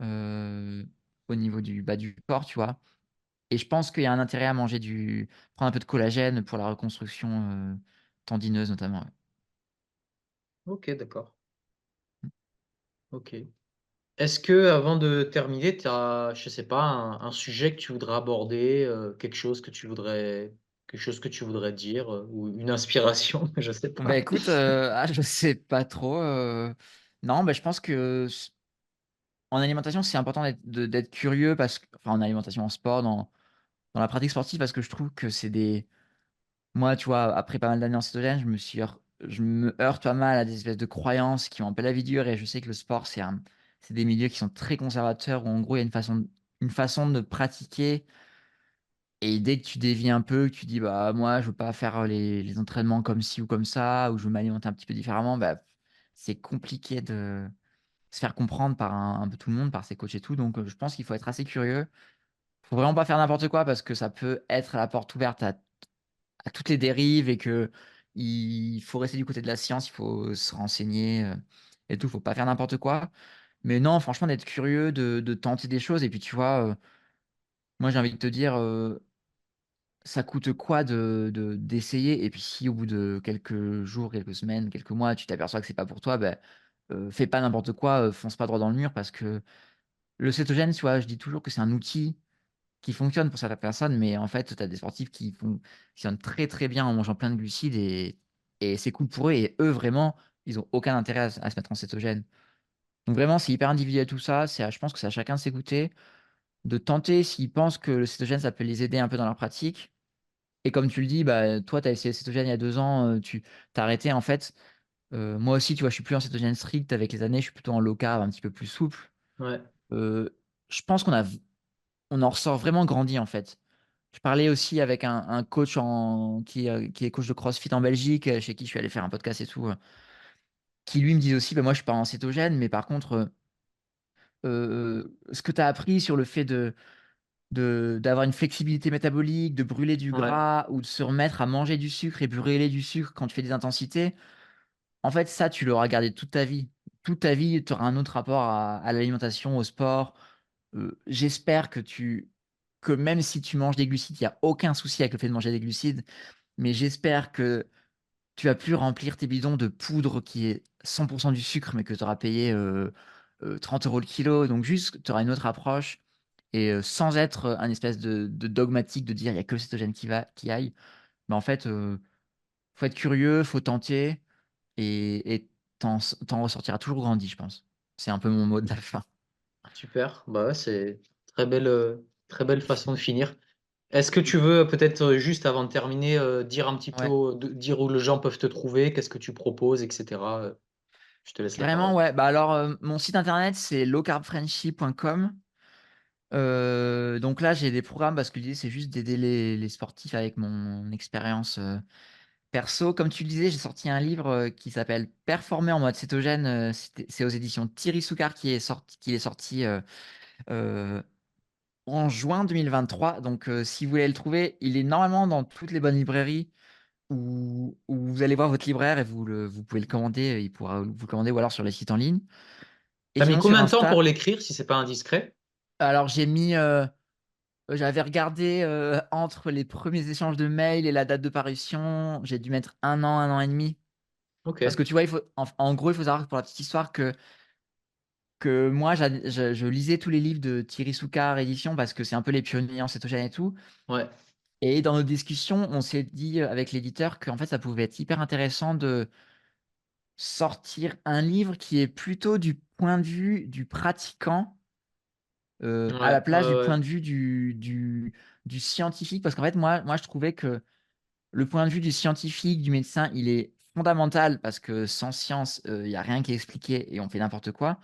heu, au niveau du corps, tu vois? Et je pense qu'il y a un intérêt à prendre un peu de collagène pour la reconstruction, tendineuse notamment, ouais. OK, d'accord. OK. Est-ce que avant de terminer, tu as, je sais pas, un sujet que tu voudrais aborder, quelque chose que tu voudrais dire, ou une inspiration, je sais Bah, pas? écoute, je sais pas trop, non, bah, je pense que en alimentation, c'est important d'être curieux parce que enfin, en alimentation, en sport, dans la pratique sportive parce que je trouve que c'est des moi, tu vois, après pas mal d'années en cétogène, je me heurte pas mal à des espèces de croyances qui ont un peu la vie dure et je sais que le sport, c'est des milieux qui sont très conservateurs où en gros, il y a une façon de pratiquer et dès que tu dévies un peu, que tu dis: «Bah, moi, je veux pas faire les entraînements comme ci ou comme ça, ou je veux m'alimenter un petit peu différemment», bah, c'est compliqué de se faire comprendre par un peu tout le monde, par ses coachs et tout donc je pense qu'il faut être assez curieux. Faut vraiment pas faire n'importe quoi parce que ça peut être la porte ouverte à toutes les dérives et qu'il faut rester du côté de la science, il faut se renseigner, et tout, faut pas faire n'importe quoi. Mais non, franchement, d'être curieux, de tenter des choses et puis tu vois, moi, j'ai envie de te dire, ça coûte quoi d'essayer? Et puis si au bout de quelques jours, quelques semaines, quelques mois, tu t'aperçois que c'est pas pour toi, bah, fais pas n'importe quoi, fonce pas droit dans le mur parce que le cétogène, tu vois, je dis toujours que c'est un outil qui fonctionne pour certaines personnes, mais en fait, tu as des sportifs qui fonctionnent très, très bien en mangeant plein de glucides et c'est cool pour eux et eux, vraiment, ils ont aucun intérêt à se mettre en cétogène. Donc vraiment, c'est hyper individuel tout ça, je pense que c'est à chacun de s'écouter, de tenter s'ils pensent que le cétogène, ça peut les aider un peu dans leur pratique et comme tu le dis, bah, toi, tu as essayé le cétogène il y a 2 ans, tu as arrêté en fait. Moi aussi, tu vois, je suis plus en cétogène strict avec les années, je suis plutôt en low carb un petit peu plus souple. Ouais, Je pense on en ressort vraiment grandi, en fait. Je parlais aussi avec un coach qui est coach de CrossFit en Belgique, chez qui je suis allé faire un podcast et tout, qui lui me disait aussi: «Bah, moi, je suis pas en cétogène, mais par contre, ce que tu as appris sur le fait d'avoir une flexibilité métabolique, de brûler du ouais, gras ou de se remettre à manger du sucre et brûler du sucre quand tu fais des intensités, en fait, ça, tu l'auras gardé toute ta vie. Toute ta vie, tu auras un autre rapport à l'alimentation, au sport. J'espère que même si tu manges des glucides, il y a aucun souci avec le fait de manger des glucides, mais j'espère que tu vas plus remplir tes bidons de poudre qui est 100 du sucre, mais que tu auras payé, 30 € le kilo. Donc juste, tu auras une autre approche et sans être un espèce de dogmatique de dire il y a que le cétogène qui aille. Mais en fait, faut être curieux, faut tenter et t'en ressortiras toujours grandi, je pense. C'est un peu mon mot de la fin. Super, bah ouais, c'est très belle façon de finir. Est-ce que tu veux peut-être juste avant de terminer dire un petit peu, Ouais. dire où les gens peuvent te trouver, qu'est-ce que tu proposes, etc. Je te laisse la Carrément, parole. ouais. Bah alors, mon site internet, c'est lowcarbfriendship.com. Donc là, j'ai des programmes parce que l'idée, c'est juste d'aider les sportifs avec mon expérience perso. Comme tu le disais, j'ai sorti un livre qui s'appelle Performer en mode cétogène. C'est aux éditions Thierry Soucard qui est sorti euh, en juin 2023. Donc, si vous voulez le trouver, il est normalement dans toutes les bonnes librairies où vous allez voir votre libraire et vous pouvez le commander. Il pourra vous le commander ou alors sur les sites en ligne. Et T'as mis sinon, sur combien de temps Insta, pour l'écrire, si c'est pas indiscret? alors j'ai mis. J'avais regardé entre les premiers échanges de mails et la date de parution, j'ai dû mettre un an et demi. Ok, Parce que tu vois, en gros, il faut savoir pour la petite histoire que moi, je lisais tous les livres de Thierry Soucard édition parce que c'est un peu les pionniers en cétogène et tout. ouais, Et dans nos discussions, on s'est dit avec l'éditeur qu'en fait, ça pouvait être hyper intéressant de sortir un livre qui est plutôt du point de vue du pratiquant à ouais, la place du ouais, point de vue du scientifique. Parce qu'en fait, moi, je trouvais que le point de vue du scientifique, du médecin, il est fondamental parce que sans science, il n'y a rien qui est expliqué et on fait n'importe quoi.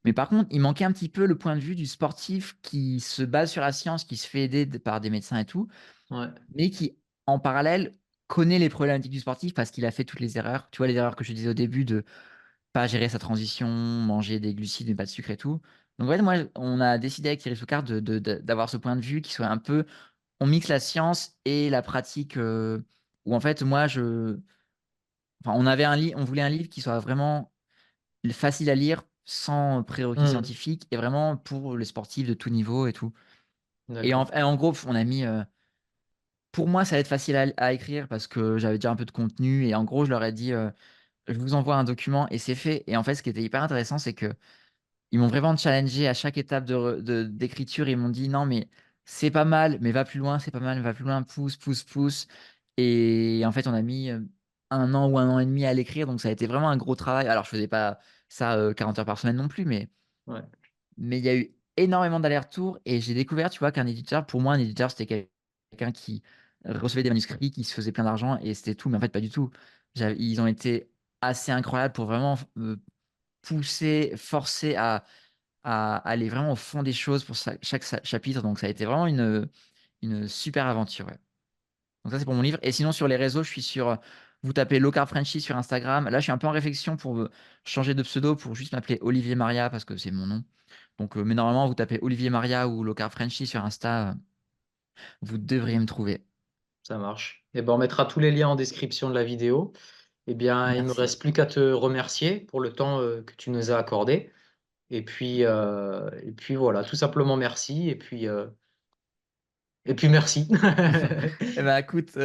Mais par contre, il manquait un petit peu le point de vue du sportif qui se base sur la science, qui se fait aider par des médecins et tout, ouais, mais qui, en parallèle, connaît les problématiques du sportif parce qu'il a fait toutes les erreurs. Tu vois, les erreurs que je disais au début de pas gérer sa transition, manger des glucides mais pas de sucre et tout. Donc, en fait, moi, on a décidé avec Thierry Soucard d'avoir ce point de vue qui soit un peu on mixe la science et la pratique où en fait moi enfin on voulait un livre qui soit vraiment facile à lire sans prérequis Hmm, scientifiques et vraiment pour les sportifs de tout niveau et tout. d'accord, Et en gros on a mis pour moi ça va être facile à écrire parce que j'avais déjà un peu de contenu et en gros je leur ai dit je vous envoie un document et c'est fait. Et en fait ce qui était hyper intéressant c'est que ils m'ont vraiment challengé à chaque étape d'écriture. Ils m'ont dit non, mais c'est pas mal, mais va plus loin, c'est pas mal, va plus loin, pousse, pousse, pousse. Et en fait, on a mis un an ou un an et demi à l'écrire. Donc, ça a été vraiment un gros travail. Alors, je faisais pas ça 40 heures par semaine non plus, ouais, mais il y a eu énormément d'allers-retours. Et j'ai découvert, tu vois, qu'un éditeur, pour moi, un éditeur, c'était quelqu'un qui recevait des manuscrits, qui se faisait plein d'argent et c'était tout. Mais en fait, pas du tout. Ils ont été assez incroyables pour vraiment pousser, forcer à aller vraiment au fond des choses pour chaque chapitre. Donc, ça a été vraiment une super aventure. Ouais. Donc, ça, c'est pour mon livre. Et sinon, sur les réseaux, je suis sur. Vous tapez Low Carb Frenchy sur Instagram. Là, je suis un peu en réflexion pour changer de pseudo pour juste m'appeler Olivier Maria parce que c'est mon nom. Donc, mais normalement, vous tapez Olivier Maria ou Low Carb Frenchy sur Insta, vous devriez me trouver. ça marche. Et ben on mettra tous les liens en description de la vidéo. Eh bien, il me Merci. reste plus qu'à te remercier pour le temps que tu nous as accordé. Et puis voilà, tout simplement merci. Et puis merci. Eh ben, écoute,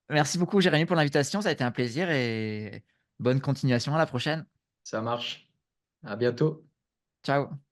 merci beaucoup, Jérémy, pour l'invitation. Ça a été un plaisir et bonne continuation. À la prochaine. Ça marche. À bientôt. Ciao.